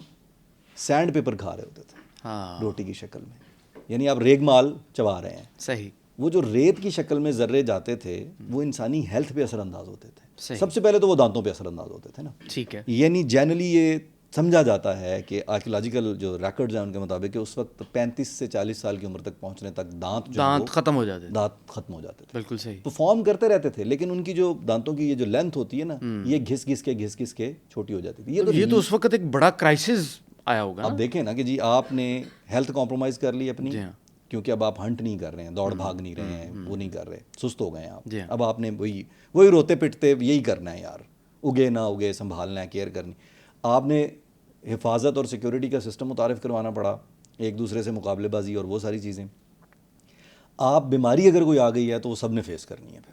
S1: سینڈ پیپر کھا رہے ہوتے تھے
S2: ہاں
S1: روٹی کی شکل میں, یعنی آپ ریگ مال چبا رہے ہیں.
S2: صحیح.
S1: وہ جو ریت کی شکل میں ذرے جاتے تھے وہ انسانی ہیلتھ پہ اثر انداز ہوتے تھے.
S2: صحیح.
S1: سب سے پہلے تو وہ دانتوں پہ اثر انداز ہوتے تھے نا.
S2: ٹھیک ہے.
S1: یعنی جنرلی یہ سمجھا جاتا ہے کہ آرکیولوجیکل جو ریکارڈز ہیں ان کے مطابق کہ اس وقت 35 سے 40 سال کی عمر تک پہنچنے تک
S2: دانت ختم ہو جاتے تھے.
S1: دانت ختم ہو جاتے تھے.
S2: بالکل صحیح.
S1: پرفارم کرتے رہتے تھے لیکن ان کی جو دانتوں کی یہ جو لینتھ ہوتی ہے نا یہ گھس گھس کے چھوٹی ہو جاتی تھی.
S2: یہ تو اس وقت ایک بڑا کرائسس آیا ہوگا.
S1: اب دیکھیں نا کہ جی آپ نے ہیلتھ کمپرومائز کر لی اپنی, کیونکہ اب آپ ہنٹ نہیں کر رہے ہیں, دوڑ بھاگ نہیں رہے ہیں, وہ نہیں کر رہے, سست ہو گئے ہیں آپ. اب آپ نے وہی روتے پٹتے یہی کرنا ہے یار, اگے نہ اگے سنبھالنا ہے, کیئر کرنی. آپ نے حفاظت اور سیکیورٹی کا سسٹم متعارف کروانا پڑا, ایک دوسرے سے مقابلے بازی اور وہ ساری چیزیں. آپ بیماری اگر کوئی آ گئی ہے تو وہ سب نے فیس کرنی ہے پھر.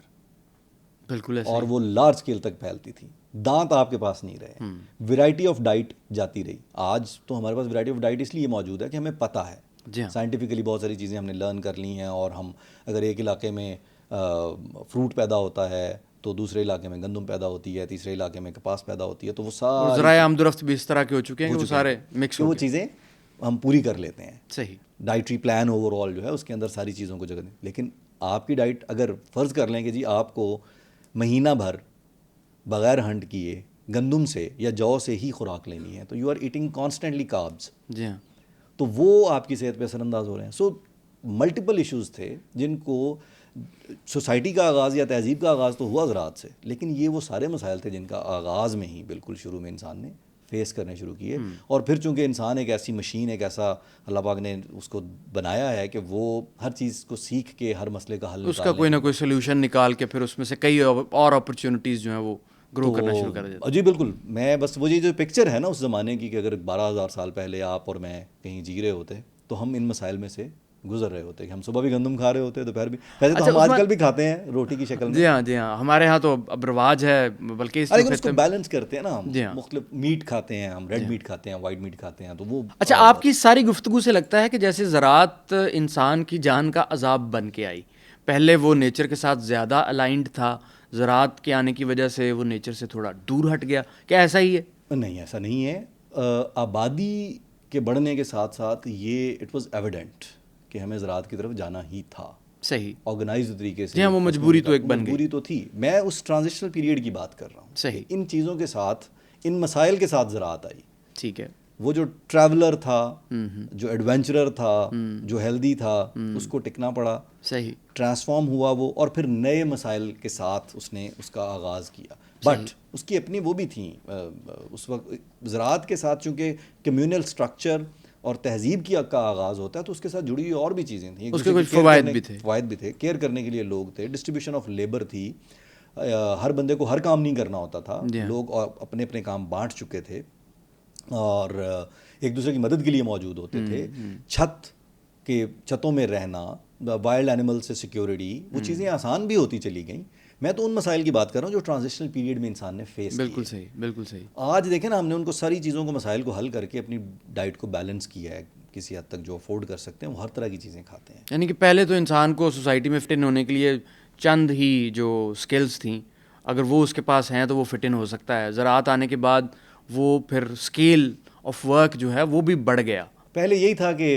S2: بالکل ایسے.
S1: اور وہ لارج اسکیل تک پھیلتی تھی. دانت آپ کے پاس نہیں رہے, ویرائٹی آف ڈائٹ جاتی رہی. آج تو ہمارے پاس ویرائٹی آف ڈائٹ اس لیے موجود ہے کہ ہمیں پتہ ہے, سائنٹیفکلی بہت ساری چیزیں ہم نے لرن کر لی ہیں. اور ہم اگر ایک علاقے میں فروٹ پیدا ہوتا ہے تو دوسرے علاقے میں گندم پیدا ہوتی ہے, تیسرے علاقے میں کپاس پیدا ہوتی ہے, تو وہ سارے
S2: ذرائع آمدورفت بھی اس طرح کے ہو چکے ہیں کہ وہ سارے مکس ہو,
S1: وہ چیزیں ہم پوری کر لیتے ہیں.
S2: صحیح.
S1: ڈائٹری پلان اوور آل جو ہے اس کے اندر ساری چیزوں کو جگہ دیں. لیکن آپ کی ڈائٹ اگر فرض کر لیں کہ جی آپ کو مہینہ بھر بغیر ہنٹ کیے گندم سے یا جو سے ہی خوراک لینی ہے تو you are eating constantly carbs.
S2: جی ہاں.
S1: تو وہ آپ کی صحت پہ اثر انداز ہو رہے ہیں. سو ملٹیپل ایشوز تھے جن کو سوسائٹی کا آغاز یا تہذیب کا آغاز تو ہوا زراعت سے, لیکن یہ وہ سارے مسائل تھے جن کا آغاز میں ہی بالکل شروع میں انسان نے فیس کرنے شروع کیے. اور پھر چونکہ انسان ایک ایسی مشین, ایک ایسا اللہ پاک نے اس کو بنایا ہے کہ وہ ہر چیز کو سیکھ کے ہر مسئلے کا حل
S2: اس کا کوئی نہ کوئی سولوشن نکال کے پھر اس میں سے کئی اور اپرچونیٹیز جو ہیں وہ گرو کرنا شروع کر دیتا.
S1: جی بالکل. میں بس وہ یہ جو پکچر ہے نا اس زمانے کی کہ اگر 12,000 سال پہلے آپ اور میں کہیں جی رہے ہوتے تو ہم ان مسائل میں سے گزر رہے ہوتے کہ ہم صبح بھی گندم کھا رہے ہوتے, دوپہر بھی. ویسے تو ہم آج کل بھی کھاتے ہیں روٹی کی شکل میں.
S2: جی ہاں جی ہاں, ہمارے ہاں تو اب رواج ہے, بلکہ
S1: اس کو بیلنس کرتے ہیں نا ہم. مختلف میٹ کھاتے ہیں ہم, ریڈ میٹ کھاتے ہیں, وائٹ میٹ کھاتے ہیں, تو وہ.
S2: اچھا, آپ کی ساری گفتگو سے لگتا ہے کہ جیسے زراعت انسان کی جان کا عذاب بن کے آئی. پہلے وہ نیچر کے ساتھ زیادہ الائنڈ تھا, زراعت کے آنے کی وجہ سے وہ نیچر سے تھوڑا دور ہٹ گیا. کیا ایسا ہی ہے؟
S1: نہیں, ایسا نہیں ہے. آبادی کے بڑھنے کے ساتھ ساتھ یہ اٹ واز ایویڈنٹ کہ ہمیں زراعت کی طرف جانا ہی تھا.
S2: صحیح.
S1: آرگنائزڈ طریقے سے.
S2: جی ہاں, وہ مجبوری تو ایک بن گئی.
S1: مجبوری تو تھی. میں اس ٹرانزیشنل پیریڈ کی بات کر رہا ہوں.
S2: صحیح.
S1: ان چیزوں کے ساتھ, ان مسائل کے ساتھ زراعت آئی.
S2: ٹھیک ہے.
S1: وہ جو ٹریولر تھا, جو ایڈونچرر تھا, جو ہیلدی تھا, اس کو ٹکنا پڑا.
S2: صحیح.
S1: ٹرانسفارم ہوا وہ, اور پھر نئے مسائل کے ساتھ اس نے اس کا آغاز کیا. بٹ اس کی اپنی وہ بھی تھیں اس وقت زراعت کے ساتھ, چونکہ کمیونل سٹرکچر اور تہذیب کی کا آغاز ہوتا ہے تو اس کے ساتھ جڑی ہوئی اور بھی چیزیں تھیں.
S2: اس کے کچھ فوائد
S1: بھی تھے. کیئر کرنے کے لیے لوگ تھے, ڈسٹریبیوشن آف لیبر تھی, ہر بندے کو ہر کام نہیں کرنا ہوتا تھا, لوگ اپنے اپنے کام بانٹ چکے تھے اور ایک دوسرے کی مدد کے لیے موجود ہوتے تھے. چھتوں میں رہنا, وائلڈ اینیمل سے سیکیورٹی, وہ چیزیں آسان بھی ہوتی چلی گئیں. میں تو ان مسائل کی بات کر رہا ہوں جو ٹرانزیشنل پیریڈ میں انسان نے فیس کیے.
S2: بالکل صحیح, بالکل صحیح.
S1: آج دیکھیں نا, ہم نے ان کو ساری چیزوں کو, مسائل کو حل کر کے اپنی ڈائٹ کو بیلنس کیا ہے. کسی حد تک جو افورڈ کر سکتے ہیں وہ ہر طرح کی چیزیں کھاتے ہیں.
S2: یعنی کہ پہلے تو انسان کو سوسائٹی میں فٹ ان ہونے کے لیے چند ہی جو اسکلز تھیں, اگر وہ اس کے پاس ہیں تو وہ فٹ ان ہو سکتا ہے. زراعت آنے کے بعد وہ پھر اسکیل آف ورک جو ہے وہ بھی بڑھ گیا.
S1: پہلے یہی تھا کہ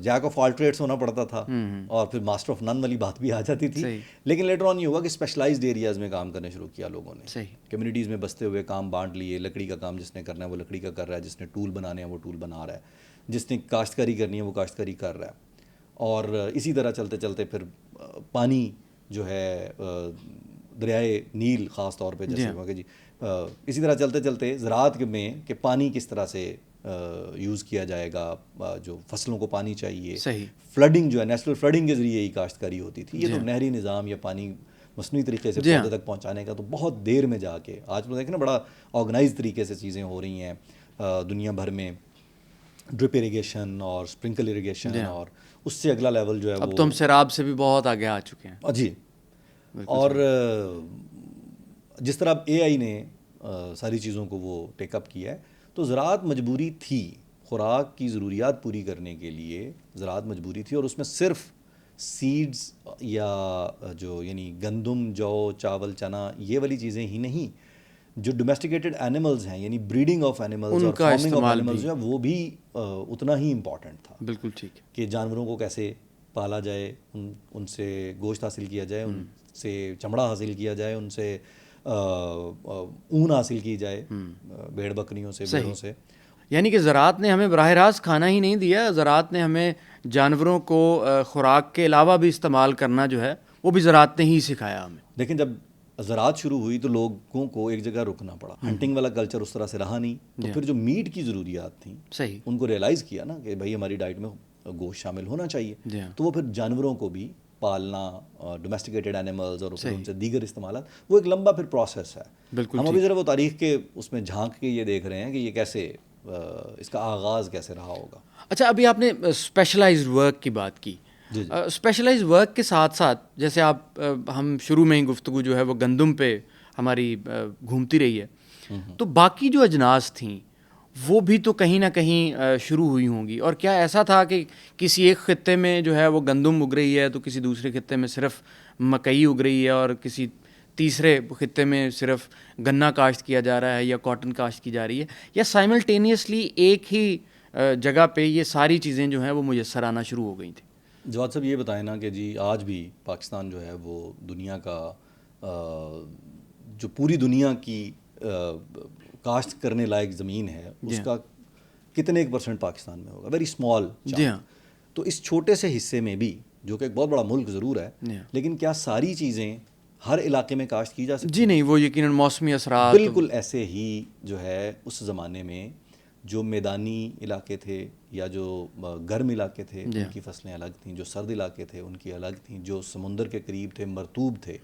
S1: جیک آف آل ٹریڈس ہونا پڑتا تھا اور پھر ماسٹر آف نن والی بات بھی آ جاتی تھی. لیکن لیٹر آن یہ ہوا کہ اسپیشلائزڈ ایریاز میں کام کرنے شروع کیا لوگوں نے. کمیونٹیز میں بستے ہوئے کام بانٹ لیے. لکڑی کا کام جس نے کرنا ہے وہ لکڑی کا کر رہا ہے, جس نے ٹول بنانے ہیں وہ ٹول بنا رہا ہے, جس نے کاشتکاری کرنی ہے وہ کاشتکاری کر رہا ہے. اور اسی طرح چلتے چلتے پھر پانی جو ہے دریائے نیل خاص طور پہ, جیسے ہوا کہ جی اسی طرح چلتے چلتے زراعت میں کہ پانی کس طرح سے یوز کیا جائے گا, جو فصلوں کو پانی چاہیے. فلڈنگ جو ہے, نیچرل فلڈنگ کے ذریعے ہی کاشتکاری ہوتی تھی. یہ تو نہری نظام یا پانی مصنوعی طریقے سے پودے تک پہنچانے کا تو بہت دیر میں جا کے, آج تو دیکھیں نا بڑا آرگنائز طریقے سے چیزیں ہو رہی ہیں دنیا بھر میں. ڈرپ اریگیشن اور اسپرنکل اریگیشن, اور اس سے اگلا لیول جو ہے
S2: اب تو ہم سیراب سے بھی بہت آگے آ چکے ہیں.
S1: جی. اور جس طرح اے آئی نے ساری چیزوں کو وہ ٹیک اپ کیا ہے, تو زراعت مجبوری تھی. خوراک کی ضروریات پوری کرنے کے لیے زراعت مجبوری تھی, اور اس میں صرف سیڈز یا جو یعنی گندم، جو، چاول، چنا، یہ والی چیزیں ہی نہیں، جو ڈومیسٹیکیٹڈ اینیملز ہیں یعنی بریڈنگ آف اینیملز اور فارمنگ آف اینیملز جو ہے وہ بھی اتنا ہی امپورٹنٹ تھا.
S2: بالکل ٹھیک ہے
S1: کہ جانوروں کو کیسے پالا جائے، ان سے گوشت حاصل کیا جائے، ان سے چمڑا حاصل کیا جائے، ان سے اون حاصل کی جائے، بھیڑ بکریوں سے، بھیڑوں سے.
S2: یعنی کہ زراعت نے ہمیں براہ راست کھانا ہی نہیں دیا، زراعت نے ہمیں جانوروں کو خوراک کے علاوہ بھی استعمال کرنا جو ہے وہ بھی زراعت نے ہی سکھایا ہمیں.
S1: لیکن جب زراعت شروع ہوئی تو لوگوں کو ایک جگہ رکنا پڑا، ہنٹنگ والا کلچر اس طرح سے رہا نہیں، تو پھر جو میٹ کی ضروریات تھیں
S2: صحیح
S1: ان کو ریئلائز کیا نا کہ بھائی ہماری ڈائٹ میں گوشت شامل ہونا چاہیے.
S2: جی ہاں
S1: تو وہ پھر جانوروں کو بھی پالنا، ڈومیسٹیکیٹڈ اینیملز اور پھر ان سے دیگر استعمالات، وہ ایک لمبا پھر پروسیس ہے.
S2: بالکل
S1: ہم ابھی ذرا وہ تاریخ کے اس میں جھانک کے یہ دیکھ رہے ہیں کہ یہ کیسے اس کا آغاز کیسے رہا ہوگا.
S2: اچھا ابھی آپ نے اسپیشلائزڈ ورک کی بات کی.
S1: جی
S2: اسپیشلائز ورک کے ساتھ ساتھ جیسے ہم شروع میں ہی گفتگو جو ہے وہ گندم پہ ہماری گھومتی رہی ہے، تو باقی جو اجناس تھیں وہ بھی تو کہیں نہ کہیں شروع ہوئی ہوں گی. اور کیا ایسا تھا کہ کسی ایک خطے میں جو ہے وہ گندم اگ رہی ہے تو کسی دوسرے خطے میں صرف مکئی اگ رہی ہے اور کسی تیسرے خطے میں صرف گنا کاشت کیا جا رہا ہے یا کاٹن کاشت کی جا رہی ہے، یا سائملٹینیسلی ایک ہی جگہ پہ یہ ساری چیزیں جو ہیں وہ میسر آنا شروع ہو گئی تھیں؟
S1: جواد صاحب یہ بتائیں نا کہ جی آج بھی پاکستان جو ہے وہ دنیا کا جو پوری دنیا کی کاشت کرنے لائق زمین ہے اس کا کتنے ایک پرسنٹ پاکستان میں ہوگا؟ Very small.
S2: جی ہاں.
S1: تو اس چھوٹے سے حصے میں بھی جو کہ ایک بہت بڑا ملک ضرور ہے، لیکن کیا ساری چیزیں ہر علاقے میں کاشت کی جا سکتی؟
S2: جی نہیں، وہ یقیناً موسمی اثرات.
S1: بالکل ایسے ہی جو ہے اس زمانے میں جو میدانی علاقے تھے یا جو گرم علاقے تھے ان کی فصلیں الگ تھیں، جو سرد علاقے تھے ان کی الگ تھیں، جو سمندر کے قریب تھے، مرطوب تھے،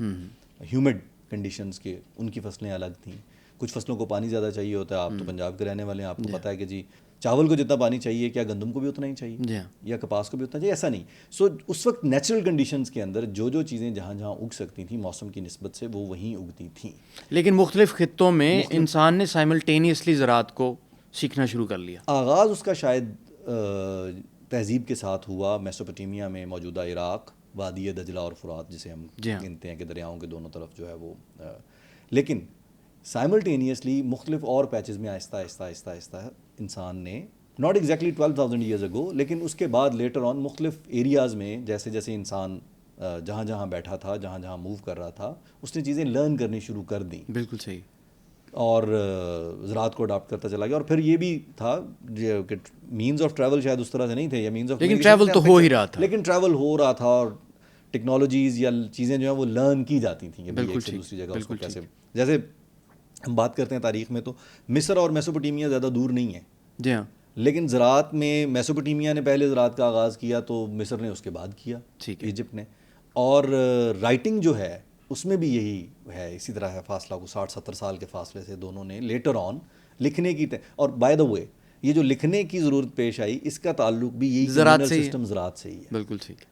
S1: ہیومڈ کنڈیشنز کے، ان کی فصلیں الگ تھیں. کچھ فصلوں کو پانی زیادہ چاہیے ہوتا ہے. آپ تو پنجاب کے رہنے والے ہیں، آپ کو پتہ ہے کہ جی چاول کو جتنا پانی چاہیے کیا گندم کو بھی اتنا ہی چاہیے یا کپاس کو بھی اتنا چاہیے؟ ایسا نہیں. سو اس وقت نیچرل کنڈیشنز کے اندر جو چیزیں جہاں جہاں اگ سکتی تھیں موسم کی نسبت سے وہ وہیں اگتی تھیں.
S2: لیکن مختلف خطوں میں انسان نے سائملٹینیسلی زراعت کو سیکھنا شروع کر لیا.
S1: آغاز اس کا شاید تہذیب کے ساتھ ہوا میسوپوٹیمیا میں، موجودہ عراق، وادی دجلہ اور فرات جسے ہم گنتے ہیں کہ دریاؤں کے دونوں طرف جو ہے وہ. لیکن سائملٹینیسلی مختلف اور پیچز میں آہستہ آہستہ آہستہ آہستہ انسان نے ناٹ ایگزیکٹلی 12,000 ایئرز اگو، لیکن اس کے بعد لیٹر آن مختلف ایریاز میں جیسے جیسے انسان جہاں جہاں بیٹھا تھا، جہاں جہاں موو کر رہا تھا، اس نے چیزیں لرن کرنی شروع کر دیں.
S2: بالکل صحیح.
S1: اور زراعت کو اڈاپٹ کرتا چلا گیا. اور پھر یہ بھی تھا کہ مینز آف ٹریول شاید اس طرح سے نہیں تھے، یا مینز آف،
S2: لیکن ٹریول تو ہو ہی رہا تھا.
S1: لیکن ٹریول ہو رہا تھا اور ٹیکنالوجیز یا چیزیں جو ہیں وہ لرن کی جاتی تھیں کہ ایک سے دوسری جگہ اس کو کیسے. جیسے ہم بات کرتے ہیں تاریخ میں تو مصر اور میسوپوٹیمیا زیادہ دور نہیں ہے.
S2: جی ہاں.
S1: لیکن زراعت میں میسوپوٹیمیا نے پہلے زراعت کا آغاز کیا تو مصر نے اس کے بعد کیا، ایجپٹ نے. اور رائٹنگ جو ہے اس میں بھی یہی ہے، اسی طرح ہے فاصلہ کو 60-70 سال کے فاصلے سے دونوں نے لیٹر آن لکھنے کی. اور بائی دا وے یہ جو لکھنے کی ضرورت پیش آئی اس کا تعلق بھی یہی سسٹم زراعت سے ہی ہے.
S2: بالکل ٹھیک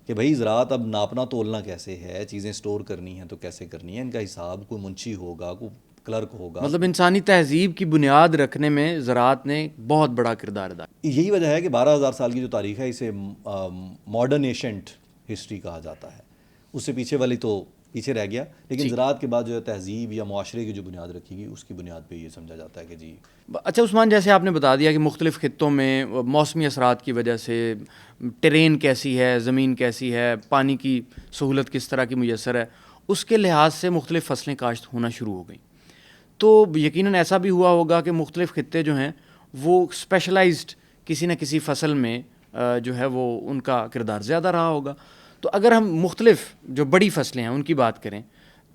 S1: کہ بھائی زراعت اب ناپنا تولنا کیسے ہے، چیزیں سٹور کرنی ہیں تو کیسے کرنی ہے، ان کا حساب کوئی منشی ہوگا، کوئی کلرک ہوگا.
S2: مطلب انسانی تہذیب کی بنیاد رکھنے میں زراعت نے بہت بڑا کردار ادا کیا.
S1: یہی وجہ ہے کہ 12,000 سال کی جو تاریخ ہے اسے ماڈرن ایشنٹ ہسٹری کہا جاتا ہے. اس سے پیچھے والی تو پیچھے رہ گیا، لیکن زراعت کے بعد جو ہے تہذیب یا معاشرے کی جو بنیاد رکھی گئی اس کی بنیاد پہ یہ سمجھا جاتا ہے کہ جی.
S2: اچھا عثمان، جیسے آپ نے بتا دیا کہ مختلف خطوں میں موسمی اثرات کی وجہ سے ٹرین کیسی ہے، زمین کیسی ہے، پانی کی سہولت کس طرح کی میسر ہے، اس کے لحاظ سے مختلف فصلیں کاشت ہونا شروع ہو گئیں. تو یقیناً ایسا بھی ہوا ہوگا کہ مختلف خطے جو ہیں وہ اسپیشلائزڈ کسی نہ کسی فصل میں جو ہے وہ ان کا کردار زیادہ رہا ہوگا. تو اگر ہم مختلف جو بڑی فصلیں ہیں ان کی بات کریں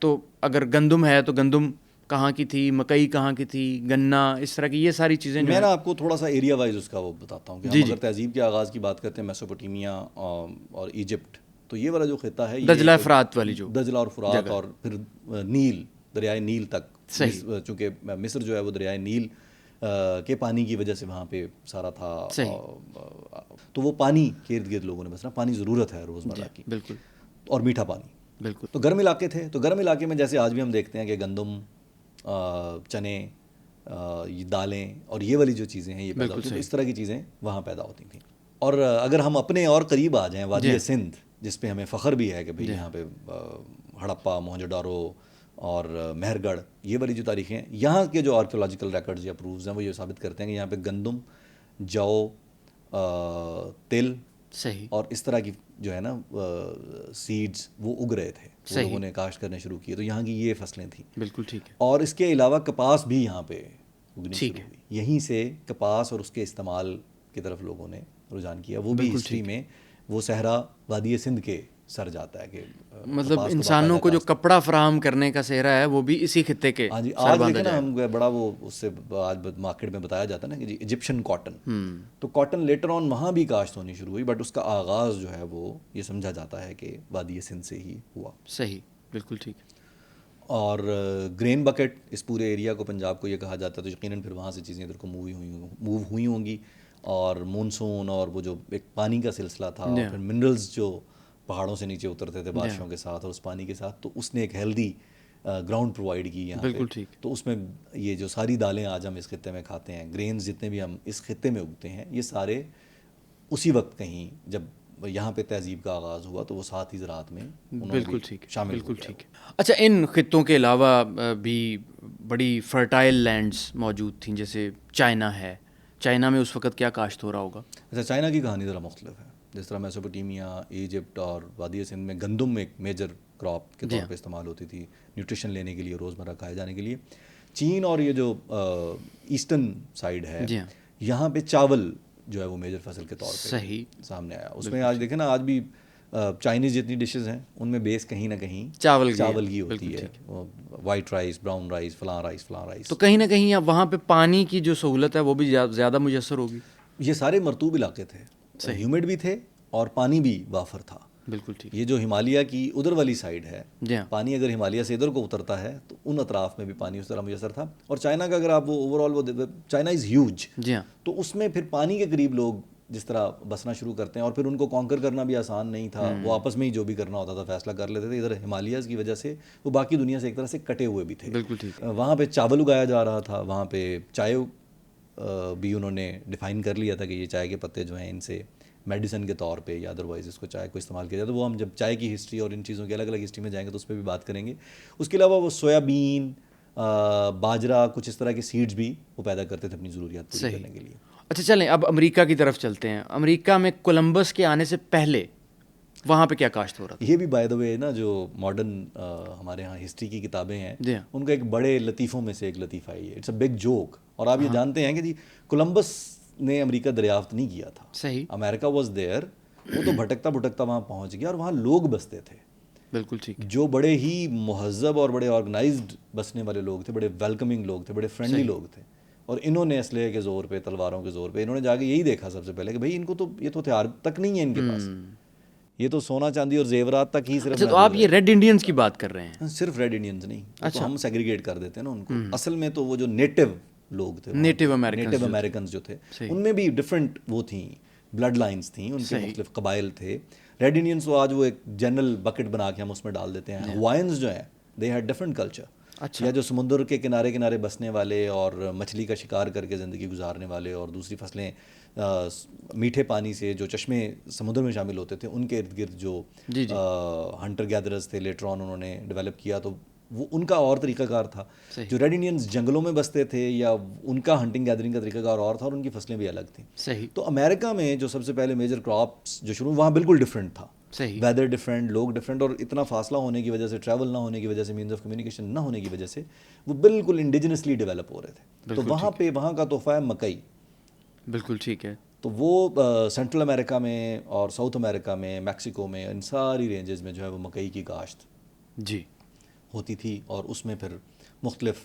S2: تو اگر گندم ہے تو گندم کہاں کی تھی، مکئی کہاں کی تھی، گنا، اس طرح کی یہ ساری چیزیں.
S1: میں نا آپ کو تھوڑا سا ایریا وائز اس کا وہ بتاتا ہوں کہ ہم اگر تہذیب کے آغاز کی بات کرتے ہیں میسوپوٹیمیا اور ایجپٹ، تو یہ والا جو خطہ ہے
S2: دجلہ فرات والی، جو
S1: دجلہ اور فرات اور پھر نیل، دریائے نیل تک. چونکہ مصر جو ہے وہ دریائے نیل کے پانی کی وجہ سے وہاں پہ سارا تھا، تو وہ پانی کے ارد گرد لوگوں نے بسنا. پانی ضرورت ہے روزمرہ کی،
S2: بالکل،
S1: اور میٹھا پانی.
S2: بالکل.
S1: تو گرم علاقے تھے، تو گرم علاقے میں جیسے آج بھی ہم دیکھتے ہیں کہ گندم، چنے، دالیں اور یہ والی جو چیزیں ہیں یہ پیدا ہوتی ہیں، اس طرح کی چیزیں وہاں پیدا ہوتی تھیں. اور اگر ہم اپنے اور قریب آ جائیں، وادی سندھ جس پہ ہمیں فخر بھی ہے کہ بھئی یہاں پہ ہڑپا، موہنجو-ڈارو اور مہر گڑھ، یہ والی جو تاریخیں ہیں، یہاں کے جو آرکیولوجیکل ریکارڈز یا پروفز ہیں وہ یہ ثابت کرتے ہیں کہ یہاں پہ گندم، جو، تل
S2: صحیح،
S1: اور اس طرح کی جو ہے نا سیڈز وہ اگ رہے تھے، وہ لوگوں نے کاشت کرنے شروع کیے، تو یہاں کی یہ فصلیں تھیں.
S2: بالکل ٹھیک ہے.
S1: اور اس کے علاوہ کپاس بھی یہاں پہ اگنی
S2: ٹھیک
S1: شروع
S2: ہے.
S1: ہوئی. یہیں سے کپاس اور اس کے استعمال کی طرف لوگوں نے رجحان کیا. وہ بھی ہسٹری میں وہ صحرا وادی سندھ کے سر جاتا ہے کہ
S2: مطلب انسانوں کو جو کپڑا فراہم کرنے کا صحرا ہے وہ بھی اسی خطے کے.
S1: ہاں جی، آج دیکھیں نا ہم بڑا وہ اس سے آج مارکیٹ میں بتایا جاتا ہے نا کہ جی ایجپشن کاٹن، تو کاٹن لیٹر آن وہاں بھی کاشت ہونی شروع ہوئی، بٹ اس کا آغاز جو ہے وہ یہ سمجھا جاتا ہے کہ وادی سندھ سے ہی ہوا.
S2: صحیح، بالکل ٹھیک ہے.
S1: اور گرین بکٹ اس پورے ایریا کو پنجاب کو یہ کہا جاتا ہے، تو یقیناً پھر وہاں سے چیزیں ادھر کو موو ہوئی ہوں گی. اور مونسون اور وہ جو ایک پانی کا سلسلہ تھا، اور پھر منرلز جو پہاڑوں سے نیچے اترتے تھے بارشوں کے ساتھ اور اس پانی کے ساتھ، تو اس نے ایک ہیلدی گراؤنڈ پرووائڈ کی یہاں پہ. تو اس میں یہ جو ساری دالیں آج ہم اس خطے میں کھاتے ہیں، گرینز جتنے بھی ہم اس خطے میں اگتے ہیں، یہ سارے اسی وقت کہیں جب یہاں پہ تہذیب کا آغاز ہوا تو وہ ساتھ ہی زراعت میں
S2: بالکل ٹھیک ہے،
S1: شامل.
S2: بالکل ٹھیک ہے. اچھا، ان خطوں کے علاوہ بھی بڑی فرٹائل لینڈز موجود تھیں، جیسے چائنا ہے. چائنا میں اس وقت کیا کاشت ہو رہا ہوگا؟
S1: اچھا، چائنا کی کہانی ذرا مختلف ہے. جس طرح میسوپوٹیمیا، ایجپٹ اور وادی سندھ میں گندم ایک میجر کراپ کے طور پہ استعمال ہوتی تھی نیوٹریشن لینے کے لیے، روزمرہ کھائے جانے کے لیے. چین اور یہ جو ایسٹرن سائڈ ہے، یہاں پہ چاول جو ہے وہ میجر فصل کے طور پہ سامنے آیا. اس میں آج دیکھیں نا، آج بھی چائنیز جتنی ڈشز ہیں ان میں بیس کہیں نہ کہیں چاول کی ہوتی ہے. وائٹ رائس، براؤن رائس، فلاں رائس، فلاں رائس.
S2: تو کہیں نہ کہیں وہاں پہ پانی کی جو سہولت ہے وہ بھی زیادہ میسر ہوگی.
S1: یہ سارے مرطوب علاقے تھے، ہیومڈ بھی تھے اور پانی بھی وافر تھا.
S2: بالکل ٹھیک.
S1: یہ جو ہمالیہ کی ادھر والی سائڈ ہے، پانی اگر ہمالیہ سے ادھر کو اترتا ہے تو ان اطراف میں بھی پانی اس طرح میسر تھا. اور چائنا کا اگر آپ وہ اوور آل وہ چائنا از ہیوج، تو اس میں پھر پانی کے قریب لوگ جس طرح بسنا شروع کرتے ہیں، اور پھر ان کو کانکر کرنا بھی آسان نہیں تھا. وہ آپس میں ہی جو بھی کرنا ہوتا تھا فیصلہ کر لیتے تھے. ادھر ہمالیاز کی وجہ سے وہ باقی دنیا سے ایک طرح سے کٹے ہوئے بھی تھے.
S2: بالکل ٹھیک.
S1: وہاں پہ چاول اگایا جا رہا تھا، وہاں پہ چائے بھی انہوں نے ڈیفائن کر لیا تھا کہ یہ چائے کے پتے جو ہیں ان سے میڈیسن کے طور پہ یا ادروائز اس کو چائے کو استعمال کیا جاتا ہے. وہ ہم جب چائے کی ہسٹری اور ان چیزوں کی الگ الگ ہسٹری میں جائیں گے تو اس پہ بھی بات کریں گے. اس کے علاوہ وہ سویابین، باجرا، کچھ اس طرح کے سیڈز بھی وہ پیدا کرتے تھے اپنی ضروریات پوری کرنے کے لیے.
S2: اچھا چلیں اب امریکہ کی طرف چلتے ہیں. امریکہ میں کولمبس کے آنے سے پہلے وہاں پہ کیا کاشت ہو رہا تھا؟
S1: یہ بھی بائی دا وے نا، جو ماڈرن ہمارے ہاں ہسٹری کی کتابیں ہیں ان کا ایک بڑے لطیفوں میں سے ایک لطیفہ ہے. It's a big joke. اور آپ یہ جانتے ہیں کہ جی کولمبس نے امریکہ دریافت نہیں کیا تھا.
S2: صحیح.
S1: امریکہ واز دیئر. وہ تو بھٹکتا بھٹکتا وہاں پہنچ گیا اور وہاں لوگ بستے تھے.
S2: بالکل ٹھیک.
S1: جو بڑے ہی مہذب اور بڑے آرگنائزڈ بسنے والے لوگ تھے، بڑے ویلکمنگ لوگ تھے، بڑے فرینڈلی لوگ تھے. اور انہوں نے اسلحے کے زور پہ، تلواروں کے زور پہ، انہوں نے جا کے یہی دیکھا سب سے پہلے کہ بھائی ان کو تو یہ تو ہتھیار تک نہیں ہے ان کے پاس، یہ تو سونا چاندی اور زیورات تک ہی صرف.
S2: اچھا، تو آپ یہ ریڈ انڈینز کی بات کر رہے ہیں؟
S1: صرف ریڈ انڈینز نہیں، تو ہم سیگریگیٹ کر دیتے ہیں نا ان کو. اصل میں تو وہ جو نیٹو لوگ تھے، نیٹو امریکنز جو تھے، ان میں بھی ڈفرینٹ وہ تھیں، بلڈ لائنز تھیں، ان کے مختلف قبائل تھے. ریڈ انڈینز تو آج وہ ایک جنرل بکٹ بنا کے ہم اس میں ڈال دیتے ہیں. ہوائنز جو ہیں دے ہیڈ ڈفرینٹ کلچر. یا جو سمندر کے کنارے کنارے بسنے والے اور مچھلی کا شکار کر کے زندگی گزارنے والے اور دوسری فصلیں میٹھے پانی سے جو چشمے سمندر میں شامل ہوتے تھے ان کے ارد گرد جو ہنٹر گیدررز تھے، لیٹر آن انہوں نے ڈیولپ کیا، تو وہ ان کا اور طریقہ کار تھا. جو ریڈ انڈینز جنگلوں میں بستے تھے یا ان کا ہنٹنگ گیدرنگ کا طریقہ کار اور تھا اور ان کی فصلیں بھی الگ تھیں.
S2: صحیح.
S1: تو امریکہ میں جو سب سے پہلے میجر کراپس جو شروع وہاں بالکل ڈفرینٹ تھا. ویدر ڈفرینٹ، لوگ ڈفرینٹ، اور اتنا فاصلہ ہونے کی وجہ سے، ٹریول نہ ہونے کی وجہ سے، مینز آف کمیونیکیشن نہ ہونے کی وجہ سے وہ بالکل انڈیجنسلی ڈیولپ ہو رہے تھے. تو وہاں پہ وہاں کا تحفہ ہے مکئی.
S2: بالکل ٹھیک ہے.
S1: تو وہ سینٹرل امریکہ میں اور ساؤتھ امریکہ میں، میکسیکو میں، ان ساری رینجز میں جو ہے وہ مکئی کی کاشت ہوتی تھی. اور اس میں پھر مختلف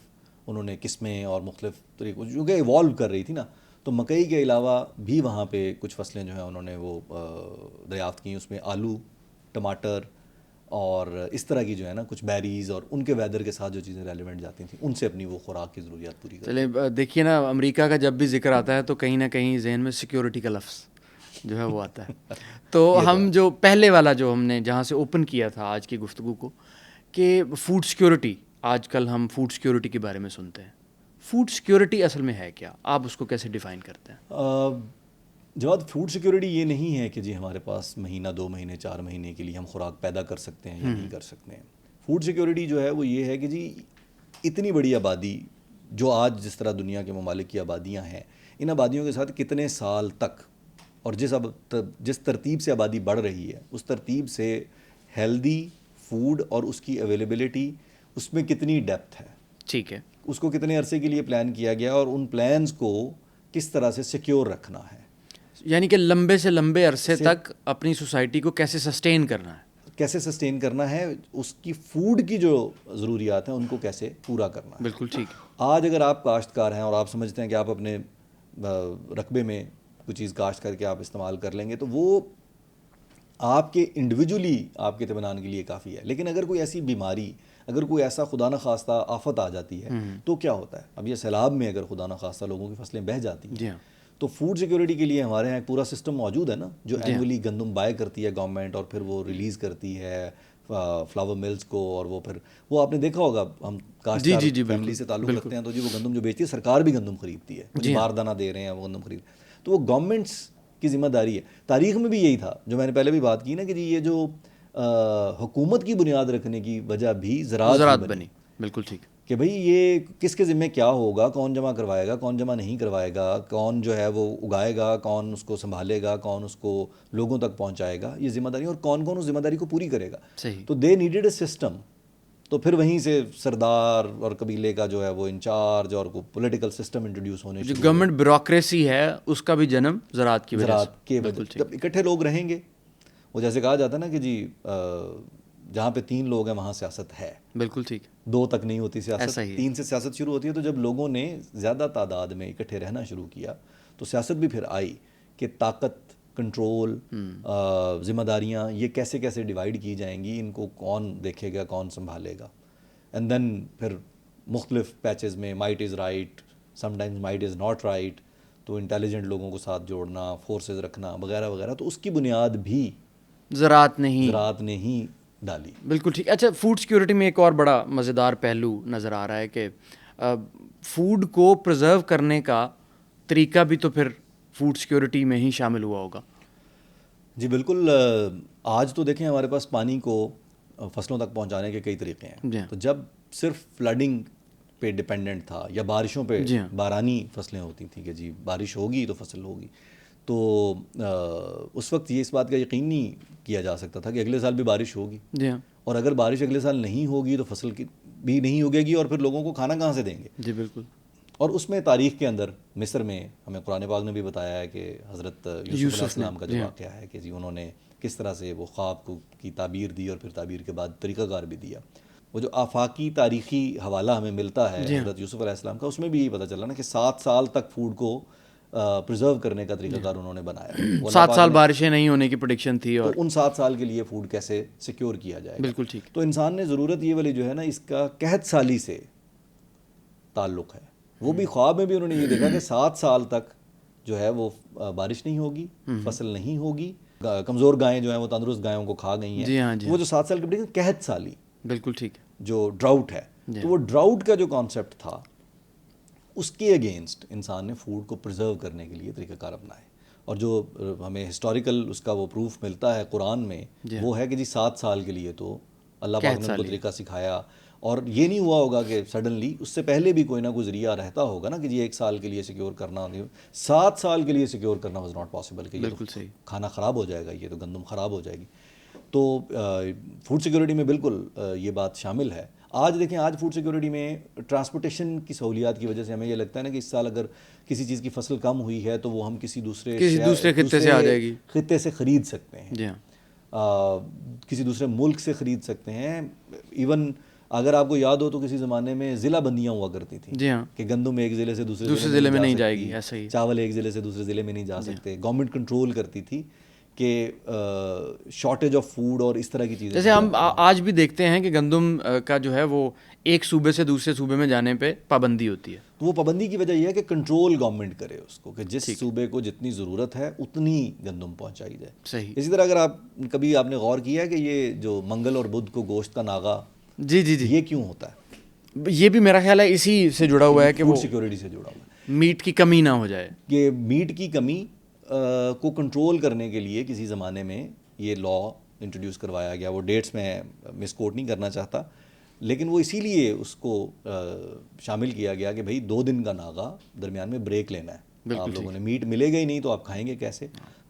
S1: انہوں نے قسمیں اور مختلف طریقوں جو کہ ایوالو کر رہی تھی نا. تو مکئی کے علاوہ بھی وہاں پہ کچھ فصلیں جو ہیں انہوں نے وہ دریافت کی. اس میں آلو، ٹماٹر اور اس طرح کی جو ہے نا کچھ بیریز اور ان کے ویدر کے ساتھ جو چیزیں ریلیونٹ جاتی تھیں ان سے اپنی وہ خوراک کی ضروریات پوری کرتے.
S2: چلے دیکھیے نا، امریکہ کا جب بھی ذکر آتا ہے تو کہیں نہ کہیں ذہن میں سیکیورٹی کا لفظ جو ہے وہ آتا ہے. تو ہم جو پہلے والا جو ہم نے جہاں سے اوپن کیا تھا آج کی گفتگو کو، کہ فوڈ سیکیورٹی، آج کل ہم فوڈ سیکیورٹی کے بارے میں سنتے ہیں. فوڈ سیکیورٹی اصل میں ہے کیا؟ آپ اس کو کیسے ڈیفائن کرتے ہیں؟
S1: جواد فوڈ سیکیورٹی یہ نہیں ہے کہ جی ہمارے پاس مہینہ 2 مہینے 4 مہینے کے لیے ہم خوراک پیدا کر سکتے ہیں یا نہیں کر سکتے ہیں. فوڈ سیکیورٹی جو ہے وہ یہ ہے کہ جی اتنی بڑی آبادی جو آج جس طرح دنیا کے ممالک کی آبادیاں ہیں، ان آبادیوں کے ساتھ کتنے سال تک اور جس ترتیب سے آبادی بڑھ رہی ہے اس ترتیب سے ہیلدی فوڈ اور اس کی اویلیبلٹی اس میں کتنی ڈیپتھ ہے،
S2: ٹھیک ہے،
S1: اس کو کتنے عرصے کے لیے پلان کیا گیا اور ان پلانز کو کس طرح سے سیکیور رکھنا ہے.
S2: یعنی کہ لمبے سے لمبے عرصے تک اپنی سوسائٹی کو کیسے سسٹین کرنا ہے،
S1: کیسے سسٹین کرنا ہے، اس کی فوڈ کی جو ضروریات ہیں ان کو کیسے پورا کرنا ہے.
S2: بالکل ٹھیک ہے.
S1: آج اگر آپ کاشتکار ہیں اور آپ سمجھتے ہیں کہ آپ اپنے رقبے میں کوئی چیز کاشت کر کے آپ استعمال کر لیں گے تو وہ آپ کے انڈیویجولی آپ کے اطمینان کے لیے کافی ہے. لیکن اگر کوئی ایسی بیماری، اگر کوئی ایسا خدا نخواستہ آفت آ جاتی ہے تو کیا ہوتا ہے؟ اب یہ سیلاب میں اگر خدا نخواستہ لوگوں کی فصلیں بہ جاتی ہیں
S2: جی ہاں،
S1: تو فوڈ سیکیورٹی کے لیے ہمارے یہاں ایک پورا سسٹم موجود ہے نا، جو اینولی گندم بائے کرتی ہے گورنمنٹ اور پھر وہ ریلیز کرتی ہے فلاور ملز کو، اور وہ پھر وہ آپ نے دیکھا ہوگا، ہم کاشتکار فیملی سے تعلق رکھتے ہیں تو جی وہ گندم جو بیچتی ہے سرکار بھی گندم خریدتی ہے، باردانہ دے رہے ہیں وہ گندم خرید، تو وہ گورنمنٹس کی ذمہ داری ہے. تاریخ میں بھی یہی تھا جو میں نے پہلے بھی بات کی نا کہ جی یہ جو حکومت کی بنیاد رکھنے کی وجہ بھی زراعت
S2: بنی. بالکل ٹھیک
S1: کہ بھئی یہ کس کے ذمہ کیا ہوگا، کون جمع کروائے گا، کون جمع نہیں کروائے گا، کون جو ہے وہ اگائے گا، کون اس کو سنبھالے گا، کون اس کو لوگوں تک پہنچائے گا، یہ ذمہ داری، اور کون کون اس ذمہ داری کو پوری کرے گا.
S2: صحیح.
S1: تو دے نیڈیڈ اے سسٹم. تو پھر وہیں سے سردار اور قبیلے کا جو ہے وہ انچارج اور کو پولیٹیکل سسٹم انٹروڈیوس ہونے
S2: جو گورنمنٹ بیوروکریسی ہے اس کا بھی جنم زراعت کی وجہ سے.
S1: زراعت کے وجہ جب اکٹھے لوگ رہیں گے، وہ جیسے کہا جاتا ہے نا کہ جی جہاں پہ 3 لوگ ہیں وہاں سیاست ہے.
S2: بالکل ٹھیک.
S1: 2 تک نہیں ہوتی سیاست، 3 سے سیاست شروع ہوتی ہے. تو جب لوگوں نے زیادہ تعداد میں اکٹھے رہنا شروع کیا تو سیاست بھی پھر آئی کہ طاقت، کنٹرول، ذمہ داریاں یہ کیسے کیسے ڈیوائیڈ کی جائیں گی، ان کو کون دیکھے گا، کون سنبھالے گا. اینڈ دین پھر مختلف پیچز میں might is right, some times might is not right, تو انٹیلیجنٹ لوگوں کو ساتھ جوڑنا، فورسز رکھنا وغیرہ وغیرہ، تو اس کی بنیاد بھی
S2: زراعت نے
S1: ہی ڈالی.
S2: بالکل ٹھیک. اچھا، فوڈ سیکیورٹی میں ایک اور بڑا مزیدار پہلو نظر آ رہا ہے کہ فوڈ کو پرزرو کرنے کا طریقہ بھی تو پھر فوڈ سیکیورٹی میں ہی شامل ہوا ہوگا.
S1: جی بالکل. آج تو دیکھیں ہمارے پاس پانی کو فصلوں تک پہنچانے کے کئی طریقے ہیں. تو جب صرف فلڈنگ پہ ڈپینڈنٹ تھا یا بارشوں پہ، بارانی فصلیں ہوتی تھیں کہ جی بارش ہوگی تو فصل ہوگی، تو اس وقت یہ اس بات کا یقین نہیں کیا جا سکتا تھا کہ اگلے سال بھی بارش ہوگی. اور اگر بارش اگلے سال نہیں ہوگی تو فصل کی بھی نہیں ہوگے گی، اور پھر لوگوں کو کھانا کہاں سے دیں گے.
S2: جی بالکل.
S1: اور اس میں تاریخ کے اندر مصر میں ہمیں قرآن پاک نے بھی بتایا ہے کہ حضرت یوسف علیہ السلام کا جو واقعہ ہے کہ جی انہوں نے کس طرح سے وہ خواب کی تعبیر دی اور پھر تعبیر کے بعد طریقہ کار بھی دیا. وہ جو آفاقی تاریخی حوالہ ہمیں ملتا ہے حضرت یوسف علیہ السلام کا، اس میں بھی یہی پتہ چلا نا کہ 7 سال تک فوڈ کو پرزرو کرنے کا طریقہ کار انہوں نے بنایا.
S2: 7 سال بارشیں نہیں ہونے کی پریڈکشن تھی، اور
S1: ان 7 سال کے لیے فوڈ کیسے سیکیور کیا جائے.
S2: بالکل ٹھیک.
S1: تو انسان نے ضرورت یہ والی جو ہے نا اس کا قحط سالی سے تعلق ہے. وہ بھی خواب میں بھی انہوں نے یہ دیکھا کہ 7 سال تک جو ہے وہ بارش نہیں ہوگی، فصل نہیں ہوگی، کمزور گائیں جو ہیں وہ تندرست گایوں کو کھا گئی ہیں. وہ جو 7 سال کی قحط سالی،
S2: بالکل ٹھیک،
S1: جو ڈراؤٹ ہے، تو وہ ڈراؤٹ کا جو کانسیپٹ تھا اس کے اگینسٹ انسان نے فوڈ کو پرزرو کرنے کے لیے طریقہ کار اپنائے. اور جو ہمیں ہسٹوریکل اس کا وہ پروف ملتا ہے قرآن میں، وہ ہے کہ جی 7 سال کے لیے تو اللہ پاک نے ان کو طریقہ سکھایا. اور یہ نہیں ہوا ہوگا کہ سڈنلی، اس سے پہلے بھی کوئی نہ کوئی ذریعہ رہتا ہوگا نا کہ جی 1 سال کے لیے سیکیور کرنا. 7 سال کے لیے سیکیور کرنا واز ناٹ پاسبل کہ
S2: بالکل صحیح،
S1: کھانا خراب ہو جائے گا، یہ تو گندم خراب ہو جائے گی. تو فوڈ سیکیورٹی میں بالکل یہ بات شامل ہے. آج دیکھیں، آج فوڈ سیکیورٹی میں ٹرانسپورٹیشن کی سہولیات کی وجہ سے ہمیں یہ لگتا ہے نا کہ اس سال اگر کسی چیز کی فصل کم ہوئی ہے تو وہ ہم کسی دوسرے
S2: خطے سے آ جائے گی،
S1: خطے سے خرید سکتے ہیں.
S2: جی ہاں،
S1: کسی دوسرے ملک سے خرید سکتے ہیں. ایون اگر آپ کو یاد ہو تو کسی زمانے میں ضلع بندیاں ہوا کرتی تھیں.
S2: جی ہاں،
S1: کہ گندم ایک ضلع سے دوسرے
S2: ضلع میں نہیں جائے گی، ایسا ہی
S1: چاول ایک ضلع سے دوسرے ضلع میں نہیں جا سکتے. گورنمنٹ کنٹرول کرتی تھی کہ شارٹیج آف فوڈ اور اس طرح کی چیزیں.
S2: جیسے ہم آج بھی دیکھتے ہیں کہ گندم کا جو ہے وہ ایک صوبے سے دوسرے صوبے میں جانے پہ پابندی ہوتی ہے.
S1: تو وہ پابندی کی وجہ یہ ہے کہ کنٹرول گورنمنٹ کرے اس کو، کہ جس صوبے کو جتنی ضرورت ہے اتنی گندم پہنچائی جائے.
S2: صحیح.
S1: اسی طرح اگر کبھی آپ نے غور کیا ہے کہ یہ جو منگل اور بدھ کو گوشت کا ناغا،
S2: جی جی جی،
S1: یہ کیوں ہوتا ہے؟
S2: یہ بھی میرا خیال ہے اسی سے جڑا ہوا ہے کہ وہ
S1: سیکیورٹی سے جڑا ہوا ہے،
S2: میٹ کی کمی نہ ہو جائے.
S1: کہ میٹ کی کمی کو کنٹرول کرنے کے لیے کسی زمانے میں یہ لا انٹروڈیوس کروایا گیا. وہ ڈیٹس میں مس کوٹ نہیں کرنا چاہتا, لیکن وہ اسی لیے اس کو شامل کیا گیا کہ بھائی 2 دن کا ناغہ درمیان میں بریک لینا ہے. آپ لوگوں نے میٹ ملے گا ہی نہیں تو آپ کھائیں گے کیسے,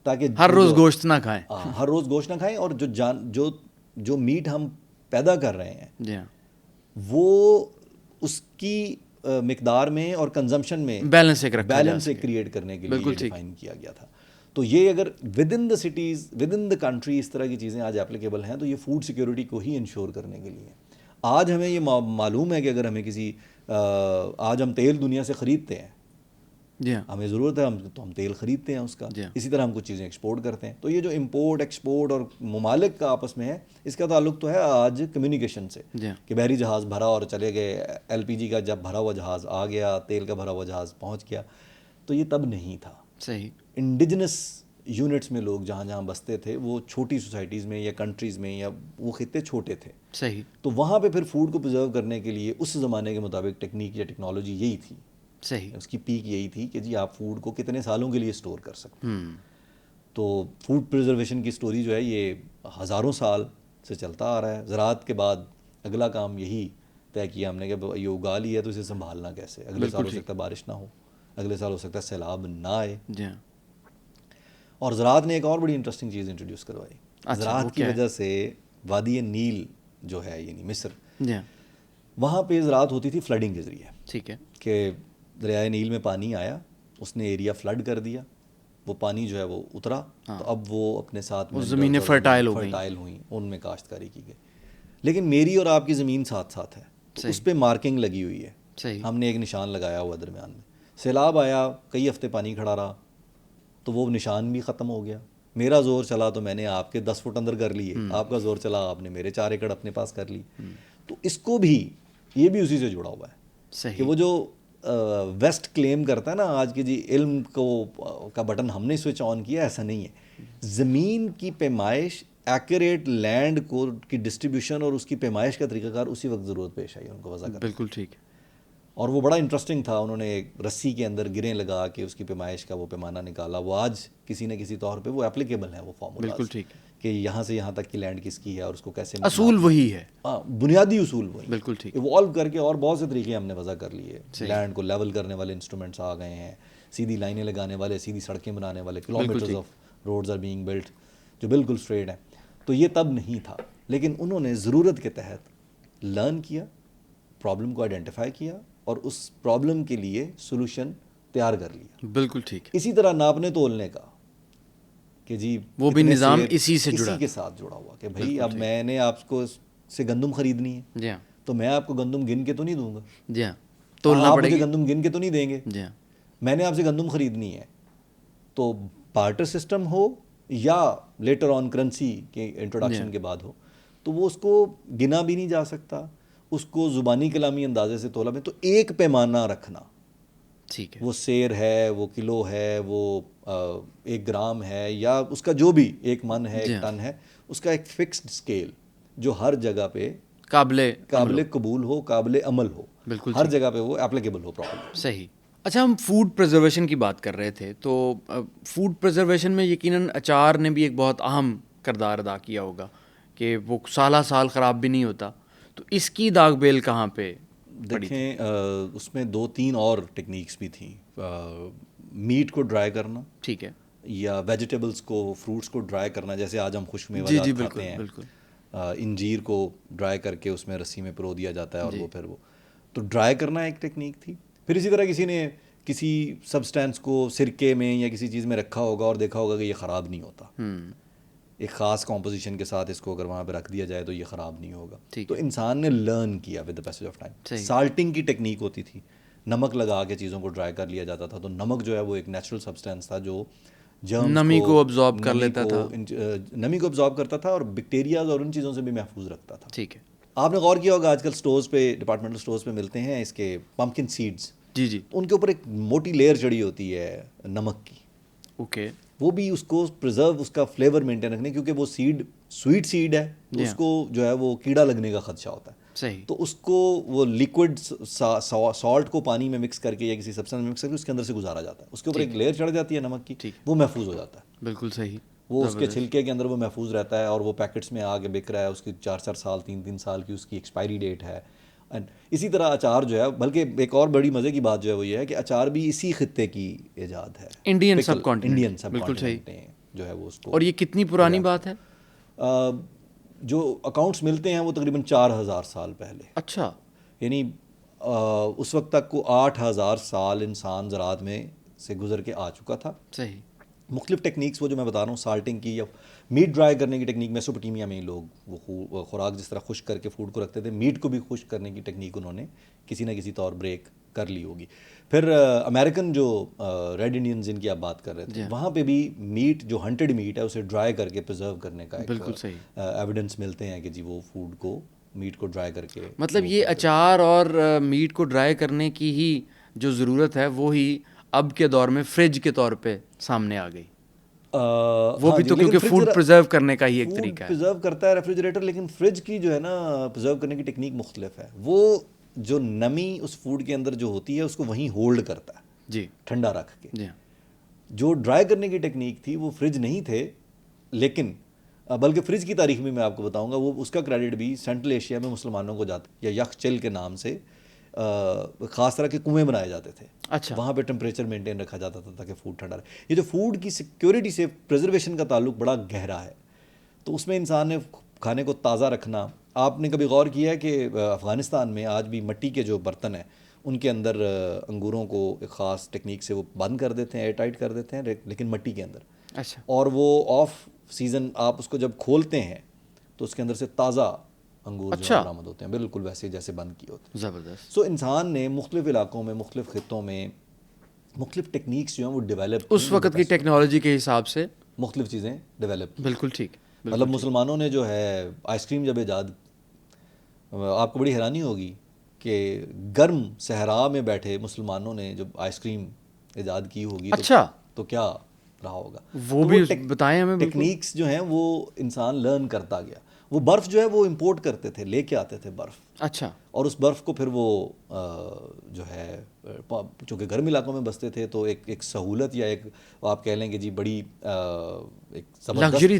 S1: تاکہ
S2: ہر روز گوشت نہ کھائیں.
S1: ہر روز گوشت نہ کھائیں, اور جو میٹ ہم پیدا کر رہے ہیں
S2: جی ہاں,
S1: وہ اس کی مقدار میں اور کنزمپشن میں
S2: بیلنس ایک رکھا
S1: بیلنس کریٹ کرنے کے لیے ڈیفائن کیا گیا تھا. تو یہ اگر within the cities, within the country اس طرح کی چیزیں آج اپلیکیبل ہیں, تو یہ فوڈ سیکیورٹی کو ہی انشور کرنے کے لیے. آج ہمیں یہ معلوم ہے کہ اگر ہمیں آج ہم تیل دنیا سے خریدتے ہیں,
S2: جی ہاں,
S1: ہمیں ضرورت ہے تو ہم تیل خریدتے ہیں اس کا. اسی طرح ہم کچھ چیزیں ایکسپورٹ کرتے ہیں. تو یہ جو امپورٹ ایکسپورٹ اور ممالک کا آپس میں ہے, اس کا تعلق تو ہے آج کمیونیکیشن سے, کہ بحری جہاز بھرا اور چلے گئے, ایل پی جی کا جب بھرا ہوا جہاز آ گیا, تیل کا بھرا ہوا جہاز پہنچ گیا. تو یہ تب نہیں تھا.
S2: صحیح.
S1: انڈیجنس یونٹس میں لوگ جہاں جہاں بستے تھے وہ چھوٹی سوسائٹیز میں یا کنٹریز میں, یا وہ خطے چھوٹے تھے.
S2: صحیح.
S1: تو وہاں پہ پھر فوڈ کو پرزرو کرنے کے لیے اس زمانے کے مطابق ٹیکنیک یا ٹیکنالوجی یہی تھی.
S2: صحیح.
S1: اس کی پیک یہی تھی کہ جی آپ فوڈ کو کتنے سالوں کے لیے اسٹور کر سکتے ہیں. تو فوڈ پرزرویشن کی سٹوری جو ہے یہ ہزاروں سال سے چلتا آ رہا ہے. زراعت کے بعد اگلا کام یہی طے کیا ہم نے کہ یہ اگا لیا ہے تو اسے سنبھالنا کیسے. اگلے سال ہو سکتا ہے بارش نہ ہو, اگلے سال ہو سکتا ہے سیلاب نہ آئے. اور زراعت نے ایک اور بڑی انٹرسٹنگ چیز انٹروڈیوس کروائی. زراعت کی وجہ سے وادی نیل جو ہے یعنی مصر, وہاں پہ زراعت ہوتی تھی فلڈنگ کے ذریعے.
S2: ٹھیک ہے. کہ
S1: دریائے نیل میں پانی آیا, اس نے ایریا فلڈ کر دیا, وہ پانی جو ہے وہ اترا, تو اب وہ اپنے ساتھ
S2: زمینیں فرٹائل
S1: ہوئیں, ان میں کاشتکاری کی گئی. لیکن میری اور آپ کی زمین ساتھ ساتھ ہے, اس پہ مارکنگ لگی ہوئی ہے, ہم نے ایک نشان لگایا ہوا درمیان میں. سیلاب آیا, کئی ہفتے پانی کھڑا رہا, تو وہ نشان بھی ختم ہو گیا. میرا زور چلا تو میں نے آپ کے 10 فٹ اندر کر لیے, آپ کا زور چلا آپ نے میرے 4 ایکڑ اپنے پاس کر لی. تو اس کو بھی, یہ بھی اسی سے جڑا ہوا ہے کہ وہ جو ویسٹ کلیم کرتا ہے نا آج کے, جی علم کا بٹن ہم نے سوئچ آن کیا, ایسا نہیں ہے. زمین کی پیمائش, ایکوریٹ لینڈ کو کی ڈسٹریبیوشن اور اس کی پیمائش کا طریقہ کار اسی وقت ضرورت پیش آئی ان کو وضع کرنے.
S2: بالکل ٹھیک.
S1: اور وہ بڑا انٹرسٹنگ تھا. انہوں نے ایک رسی کے اندر گریں لگا کے اس کی پیمائش کا وہ پیمانہ نکالا. وہ آج کسی نہ کسی طور پہ وہ اپلیکیبل ہے وہ فارمولا.
S2: بالکل ٹھیک.
S1: کہ یہاں سے یہاں تک کی لینڈ کس کی ہے اور اس کو کیسے,
S2: اصول وہی ہے,
S1: بنیادی اصول وہی.
S2: بالکل ٹھیک.
S1: ایوالو کر کے اور بہت سے طریقے ہم نے وضع کر لیے. لینڈ کو لیول کرنے والے انسٹرومنٹس آ گئے ہیں, سیدھی لائنیں لگانے والے, سیدھی سڑکیں بنانے والے, kilometres of roads are being built جو بالکل اسٹریٹ ہیں. تو یہ تب نہیں تھا, لیکن انہوں نے ضرورت کے تحت لرن کیا, پرابلم کو آئیڈینٹیفائی کیا اور اس پرابلم کے لیے سولوشن تیار کر لیا.
S2: بالکل ٹھیک.
S1: اسی طرح ناپنے تولنے کا کہ جی
S2: وہ بھی نظام اسی سے جڑا,
S1: اسی کے ساتھ جڑا ہوا کہ بھائی اب میں نے آپ کو سے گندم خریدنی ہے,
S2: جی ہاں,
S1: تو میں آپ کو گندم گن کے تو نہیں دوں گا,
S2: جی ہاں, تولنا
S1: پڑے گا. گندم گن کے تو نہیں دیں گے,
S2: جی ہاں,
S1: میں نے آپ سے گندم خریدنی ہے. تو بارٹر سسٹم ہو یا لیٹر آن کرنسی کے انٹروڈکشن کے بعد ہو, تو وہ اس کو گنا بھی نہیں جا سکتا, اس کو زبانی کلامی اندازے سے تولا میں. تو ایک پیمانہ رکھنا,
S2: ٹھیک ہے,
S1: وہ سیر ہے, وہ کلو ہے, وہ 1 گرام ہے, یا اس کا جو بھی 1 من ہے, 1 ٹن ہے, اس کا ایک فکسڈ اسکیل جو ہر جگہ پہ قابل قبول ہو, قابل عمل ہو,
S2: بالکل
S1: ہر جگہ پہ وہ اپلیکیبل ہو پراپرلی.
S2: صحیح. اچھا, ہم فوڈ پرزرویشن کی بات کر رہے تھے, تو فوڈ پرزرویشن میں یقیناً اچار نے بھی ایک بہت اہم کردار ادا کیا ہوگا کہ وہ سالہ سال خراب بھی نہیں ہوتا. تو اس کی داغ بیل کہاں پہ؟
S1: دیکھیں اس میں 2-3 اور ٹیکنیکس بھی تھیں. میٹ کو ڈرائی کرنا,
S2: ٹھیک ہے,
S1: یا ویجیٹیبلس کو, فروٹس کو ڈرائی کرنا, جیسے آج ہم خشک میوہ کھاتے ہیں. انجیر کو ڈرائی کر کے اس میں رسی میں پرو دیا جاتا ہے اور وہ پھر وہ, تو ڈرائی کرنا ایک ٹیکنیک تھی. پھر اسی طرح کسی نے کسی سبسٹینس کو سرکے میں یا کسی چیز میں رکھا ہوگا اور دیکھا ہوگا کہ یہ خراب نہیں ہوتا, ایک خاص کمپوزیشن کے ساتھ اس کو اگر وہاں پہ رکھ دیا جائے تو یہ خراب نہیں ہوگا. تو انسان نے لرن کیا with the passage of time. Salting کی ٹیکنیک ہوتی تھی, نمک لگا کے چیزوں کو ڈرائی کر لیا جاتا تھا. تو نمک جو ہے وہ ایک نیچرل سبسٹینس تھا جو
S2: نمی کو ابزارب کر لیتا تھا,
S1: نمی کو ابزارب کرتا تھا اور بیکٹیریاز اور ان چیزوں سے بھی محفوظ رکھتا تھا.
S2: ٹھیک ہے.
S1: آپ نے غور کیا ہوگا آج کل سٹورز پہ, ڈپارٹمنٹل سٹورز پہ ملتے ہیں اس کے پمپکن سیڈز,
S2: جی جی,
S1: ان کے اوپر ایک موٹی لیئر چڑھی ہوتی ہے نمک کی.
S2: اوکے,
S1: وہ بھی اس کو پرزرو, اس کا فلیور مینٹین رکھنے, کیونکہ وہ سیڈ سویٹ سیڈ ہے, تو اس کو جو ہے وہ کیڑا لگنے کا خدشہ ہوتا ہے.
S2: صحیح.
S1: تو اس کو وہ لیکوڈ سالٹ کو پانی میں مکس کر کے یا کسی سبسٹنس میں مکس کر کے اس کے اندر سے گزارا جاتا ہے. اس کے اوپر ایک لیئر چڑھ جاتی ہے نمک کی, وہ محفوظ ہو جاتا ہے.
S2: بالکل صحیح.
S1: وہ اس کے چھلکے کے اندر وہ محفوظ رہتا ہے اور وہ پیکٹس میں آ کے بک رہا ہے. اس کی 4 سال 3 سال کی اس کی ایکسپائری ڈیٹ ہے. اسی طرح اچار جو ہے, بلکہ ایک اور بڑی مزے کی بات جو ہے وہ یہ ہے کہ اچار بھی اسی خطے کی ایجاد ہے,
S2: انڈین سب کانٹیننٹ.
S1: بالکل صحیح جو ہے وہ اس کو.
S2: اور یہ کتنی پرانی بات ہے؟
S1: جو اکاؤنٹس ملتے ہیں وہ تقریباً 4000 سال پہلے.
S2: اچھا.
S1: یعنی اس وقت تک کو 8000 سال انسان زراعت میں سے گزر کے آ چکا تھا.
S2: صحیح.
S1: مختلف ٹیکنیکس وہ جو میں بتا رہا ہوں, سالٹنگ کی یا میٹ ڈرائی کرنے کی ٹیکنیک. میسوپوٹیمیا میں لوگ وہ خوراک جس طرح خشک کر کے فوڈ کو رکھتے تھے, میٹ کو بھی خشک کرنے کی ٹیکنیک انہوں نے کسی نہ کسی طور بریک کر لی ہوگی. پھر امریکن جو ریڈ انڈینز جن کی آپ بات کر رہے تھے, وہاں پہ بھی میٹ جو ہنٹڈ میٹ ہے اسے ڈرائی کر کے پرزرو کرنے کا ایک ایویڈنس ملتے ہیں کہ جی وہ فوڈ کو میٹ کو ڈرائی کر کے.
S2: مطلب یہ اچار اور میٹ کو ڈرائی کرنے کی ہی جو ضرورت ہے وہ ہی اب کے دور میں فریج کے طور پہ سامنے آ گئی. وہ بھی تو کیونکہ فوڈ پرزرو کرنے کا ہی ایک طریقہ ہے.
S1: پرزرو کرتا ہے ریفریجریٹر, لیکن فریج کی جو ہے نا پرزرو کرنے کی ٹیکنیک مختلف ہے. وہ جو نمی اس فوڈ کے اندر جو ہوتی ہے اس کو وہیں ہولڈ کرتا ہے
S2: جی,
S1: ٹھنڈا رکھ کے.
S2: جی.
S1: جو ڈرائی کرنے کی ٹیکنیک تھی وہ فریج نہیں تھے, لیکن بلکہ فریج کی تاریخ میں آپ کو بتاؤں گا, وہ اس کا کریڈٹ بھی سینٹرل ایشیا میں مسلمانوں کو جاتا ہے, یا یک چل کے نام سے خاص طرح کے کنویں بنائے جاتے تھے.
S2: اچھا.
S1: وہاں پہ ٹمپریچر مینٹین رکھا جاتا تھا تاکہ فوڈ ٹھنڈا رہے. یہ جو فوڈ کی سیکیورٹی سے پریزرویشن کا تعلق بڑا گہرا ہے, تو اس میں انسان نے کھانے کو تازہ رکھنا. آپ نے کبھی غور کیا ہے کہ افغانستان میں آج بھی مٹی کے جو برتن ہیں ان کے اندر انگوروں کو ایک خاص ٹیکنیک سے وہ بند کر دیتے ہیں, ایئر ٹائٹ کر دیتے ہیں, لیکن مٹی کے اندر.
S2: اچھا.
S1: اور وہ آف سیزن آپ اس کو جب کھولتے ہیں تو اس کے اندر سے تازہ انگور جو برآمد ہوتے ہیں, بالکل ویسے جیسے بند کیے ہوتے ہیں.
S2: زبردست.
S1: سو انسان نے مختلف علاقوں میں, مختلف خطوں میں مختلف ٹیکنیکس جو ہیں وہ ڈیولپ,
S2: اس وقت کی ٹیکنالوجی کے حساب سے
S1: مختلف چیزیں ڈیولپ.
S2: بالکل ٹھیک.
S1: مطلب مسلمانوں نے جو ہے آئس کریم جب ایجاد, آپ کو بڑی حیرانی ہوگی کہ گرم صحرا میں بیٹھے مسلمانوں نے جب آئس کریم ایجاد کی ہوگی.
S2: اچھا.
S1: تو کیا رہا ہوگا,
S2: وہ بھی بتائیں ہمیں.
S1: ٹیکنیکس جو ہیں وہ انسان لرن کرتا گیا. وہ برف جو ہے وہ امپورٹ کرتے تھے, لے کے آتے تھے برف.
S2: اچھا. اور
S1: اس برف کو پھر وہ جو ہے چونکہ گرم علاقوں میں بستے تھے تو ایک سہولت یا ایک آپ کہہ لیں کہ جی بڑی ایک
S2: لگژری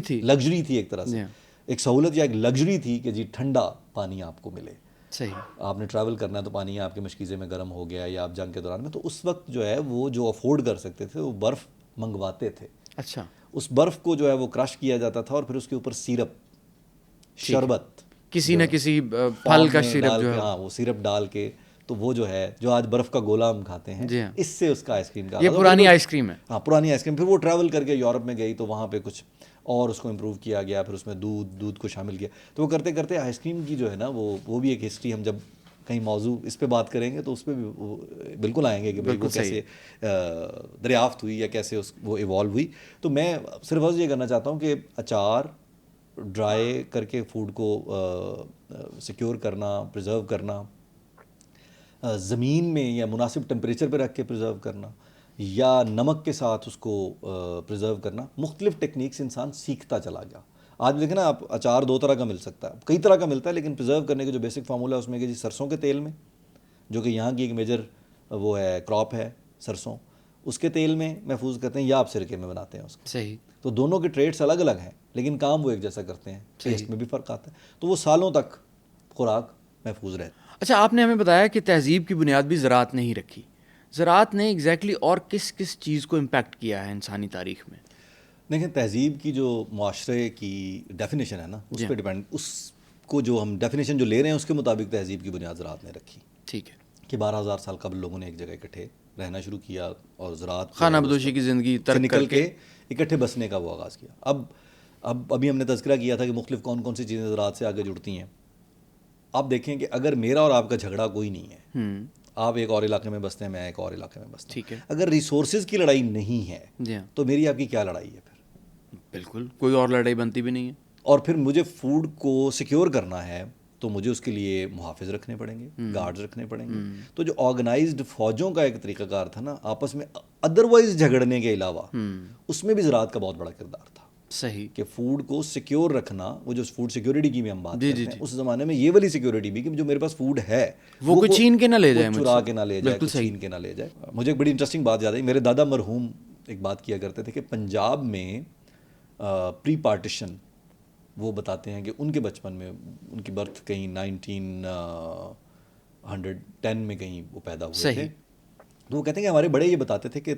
S1: تھی ایک طرح سے, ایک سہولت یا ایک لگژری تھی کہ جی ٹھنڈا پانی آپ کو ملے.
S2: صحیح.
S1: آپ نے ٹریول کرنا ہے تو پانی آپ کے مشکیزے میں گرم ہو گیا, یا آپ جنگ کے دوران میں, تو اس وقت جو ہے وہ جو افورڈ کر سکتے تھے وہ برف منگواتے تھے.
S2: اچھا.
S1: اس برف کو جو ہے وہ کرش کیا جاتا تھا اور پھر اس کے اوپر سیرپ, شربت,
S2: کسی نہ کسی پھل کا سیرپ جو ہے,
S1: ہاں وہ سیرپ ڈال کے, تو وہ جو ہے جو آج برف کا گولا ہم کھاتے ہیں, اس سے اس کا آئس کریم کا,
S2: یہ پرانی آئس کریم ہے.
S1: ہاں پرانی آئس کریم. پھر وہ ٹریول کر کے یورپ میں گئی تو وہاں پہ کچھ اور اس کو امپروو کیا گیا, پھر اس میں دودھ کو شامل کیا. تو وہ کرتے کرتے آئس کریم کی جو ہے نا وہ بھی ایک ہسٹری, ہم جب کہیں موضوع اس پہ بات کریں گے تو اس پہ بھی بالکل آئیں گے کہ بھائی وہ کیسے دریافت ہوئی یا کیسے وہ ایوالو ہوئی. تو میں صرف عرض یہ کرنا چاہتا ہوں کہ اچار ڈرائی کر کے فوڈ کو سیکیور کرنا, پرزرو کرنا, زمین میں یا مناسب ٹمپریچر پہ رکھ کے پرزرو کرنا, یا نمک کے ساتھ اس کو پرزرو کرنا, مختلف ٹیکنیکس انسان سیکھتا چلا گیا. آج دیکھیں نا آپ, اچار 2 طرح کا مل سکتا ہے, کئی طرح کا ملتا ہے, لیکن پرزرو کرنے کے جو بیسک فارمولا ہے اس میں کہ جی سرسوں کے تیل میں, جو کہ یہاں کی ایک میجر وہ ہے کراپ ہے سرسوں, اس کے تیل میں محفوظ کرتے ہیں, یا آپ سرکے میں بناتے ہیں اس کو.
S2: صحیح.
S1: تو دونوں کے ٹریٹس الگ الگ ہیں لیکن کام وہ ایک جیسا کرتے ہیں, ٹیسٹ میں بھی فرق آتا ہے, تو وہ سالوں تک خوراک محفوظ رہتی.
S2: اچھا, آپ نے ہمیں بتایا کہ تہذیب کی بنیاد بھی زراعت نے ہی رکھی. زراعت نے ایگزیکٹلی اور کس کس چیز کو امپیکٹ کیا ہے انسانی تاریخ میں؟
S1: دیکھیں, تہذیب کی جو معاشرے کی ڈیفینیشن ہے نا, اس پہ ڈیپینڈ, اس کو جو ہم ڈیفینیشن جو لے رہے ہیں اس کے مطابق تہذیب کی بنیاد زراعت نے رکھی.
S2: ٹھیک ہے.
S1: کہ 12,000 سال قبل لوگوں نے ایک جگہ اکٹھے رہنا شروع کیا اور زراعت
S2: خانہ بدوشی کی زندگی
S1: سے نکل کے اکٹھے بسنے کا وہ آغاز کیا. ابھی ہم نے تذکرہ کیا تھا کہ مختلف کون کون سی چیزیں زراعت سے آگے جڑتی ہیں. آپ دیکھیں کہ اگر میرا اور آپ کا جھگڑا کوئی نہیں ہے, آپ ایک اور علاقے میں بستے ہیں, میں ایک اور علاقے میں بستا ہوں, اگر ریسورسز کی لڑائی نہیں ہے تو میری آپ کی کیا لڑائی ہے پھر؟
S2: بالکل کوئی اور لڑائی بنتی بھی نہیں ہے.
S1: اور پھر مجھے فوڈ کو سیکیور کرنا ہے تو مجھے اس کے لیے محافظ رکھنے پڑیں گے, گارڈز رکھنے پڑیں گے. تو جو آرگنائزڈ فوجوں کا ایک طریقہ کار تھا نا آپس میں ادروائز جھگڑنے کے علاوہ, اس میں بھی زراعت کا بہت بڑا کردار تھا.
S2: صحیح.
S1: کہ فوڈ کو سیکیور رکھنا, وہ جو فوڈ سیکیورٹی کی بھی ہم بات
S2: جی
S1: کرتے ہیں, اس زمانے میں یہ والی سیکیورٹی بھی کہ جو میرے پاس فوڈ ہے
S2: وہ کوئی چھین کے نہ لے جائے,
S1: چرا کے نہ لے جائے, کوئی چھین کے نہ لے جائے. مجھے ایک بڑی انٹرسٹنگ بات یاد آئی. میرے دادا مرحوم ایک بات کیا کرتے تھے کہ پنجاب میں پری پارٹیشن, وہ بتاتے ہیں کہ ان کے بچپن میں, ان کی برتھ کہیں 1910 میں کہیں وہ پیدا ہوئے تھے, تو وہ کہتے ہیں کہ ہمارے بڑے یہ بتاتے تھے کہ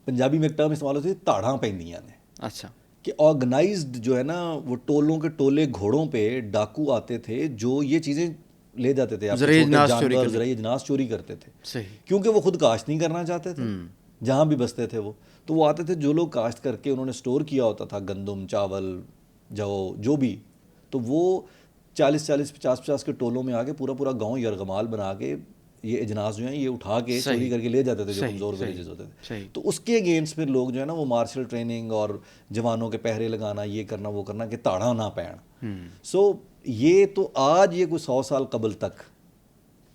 S1: پنجابی میں ایک ٹرم استعمال ہوتی تھی تاڑاں پیندیاں نے.
S2: اچھا.
S1: کہ آرگنائزڈ جو ہے نا, وہ ٹولوں کے ٹولے گھوڑوں پہ ڈاکو آتے تھے جو یہ چیزیں لے جاتے تھے,
S2: زرعی
S1: جانور زرعی اجناس چوری کرتے تھے.
S2: صحیح.
S1: کیونکہ وہ خود کاشت نہیں کرنا چاہتے تھے جہاں بھی بستے تھے وہ, تو وہ آتے تھے, جو لوگ کاشت کر کے انہوں نے سٹور کیا ہوتا تھا گندم, چاول, جو بھی, تو وہ 40-40 50-50 کے ٹولوں میں آ کے پورا گاؤں یرغمال بنا کے یہ اجناس جو ہیں یہ اٹھا کے چوری کر کے لے جاتے تھے جو کمزور ولیجز ہوتے تھے. تو اس کے اگینسٹ پھر لوگ جو ہے نا وہ مارشل ٹریننگ اور جوانوں کے پہرے لگانا, یہ کرنا وہ کرنا کہ تاڑا نہ پہن. سو یہ تو آج یہ کوئی 100 سال قبل تک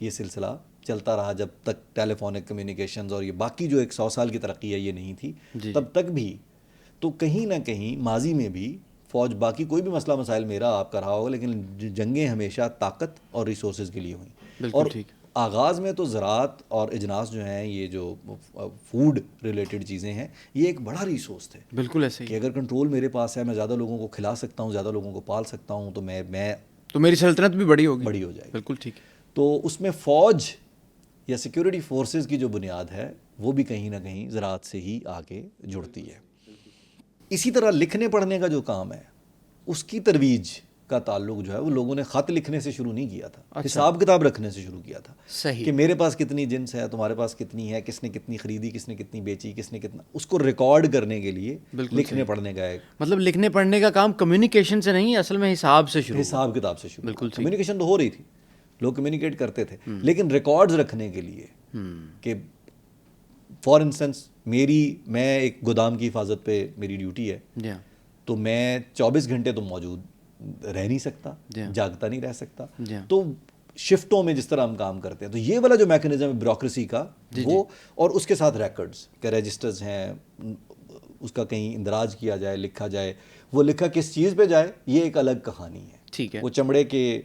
S1: یہ سلسلہ چلتا رہا, جب تک ٹیلی فونک کمیونیکیشنز اور یہ باقی جو ایک 100 سال کی ترقی ہے یہ نہیں تھی, تب تک بھی. تو کہیں نہ کہیں ماضی میں بھی فوج, باقی کوئی بھی مسئلہ مسائل میرا آپ کا رہا ہوگا, لیکن جنگیں ہمیشہ طاقت اور ریسورسز کے لیے ہوئیں. اور آغاز میں تو زراعت اور اجناس جو ہیں, یہ جو فوڈ ریلیٹڈ چیزیں ہیں, یہ ایک بڑا ریسورس تھے.
S2: بالکل ایسے ہی
S1: کہ اگر کنٹرول میرے پاس ہے, میں زیادہ لوگوں کو کھلا سکتا ہوں, زیادہ لوگوں کو پال سکتا ہوں, تو
S2: میری سلطنت بھی بڑی ہو
S1: جائے گی.
S2: بالکل ٹھیک.
S1: تو اس میں فوج یا سیکیورٹی فورسز کی جو بنیاد ہے وہ بھی کہیں نہ کہیں زراعت سے ہی آگے جڑتی ہے. اسی طرح لکھنے پڑھنے کا جو کام ہے, اس کی ترویج کا تعلق جو ہے وہ لوگوں نے خط لکھنے سے شروع نہیں کیا تھا, حساب کتاب رکھنے سے شروع کیا تھا.
S2: صحیح.
S1: کہ میرے پاس کتنی جنس ہے, تمہارے پاس کتنی ہے, کس نے کتنی خریدی, کس نے کتنی بیچی, کس نے کتنا, اس کو ریکارڈ کرنے کے لیے لکھنے پڑھنے کا ایک,
S2: مطلب لکھنے پڑھنے کا کام کمیونیکیشن سے نہیں, اصل میں حساب سے شروع,
S1: حساب کتاب سے شروع.
S2: بالکل.
S1: کمیونیکیشن تو ہو رہی تھی, لوگ کمیونیکیٹ کرتے تھے, لیکن ریکارڈز رکھنے کے لیے کہ فار انسٹنس میں ایک گودام کی حفاظت پہ میری ڈیوٹی ہے, تو میں 24 گھنٹے تو موجود رہ نہیں سکتا, جاگتا نہیں رہ سکتا. تو شفٹوں میں جس طرح ہم کام کرتے ہیں, تو یہ والا جو میکنزم ہے بیوروکریسی کا, وہ اور اس کے ساتھ ریکارڈز کہ رجسٹرز ہیں, اس کا کہیں اندراج کیا جائے, لکھا جائے, وہ لکھا کس چیز پہ جائے, یہ ایک الگ کہانی ہے.
S2: ٹھیک ہے.
S1: وہ چمڑے کے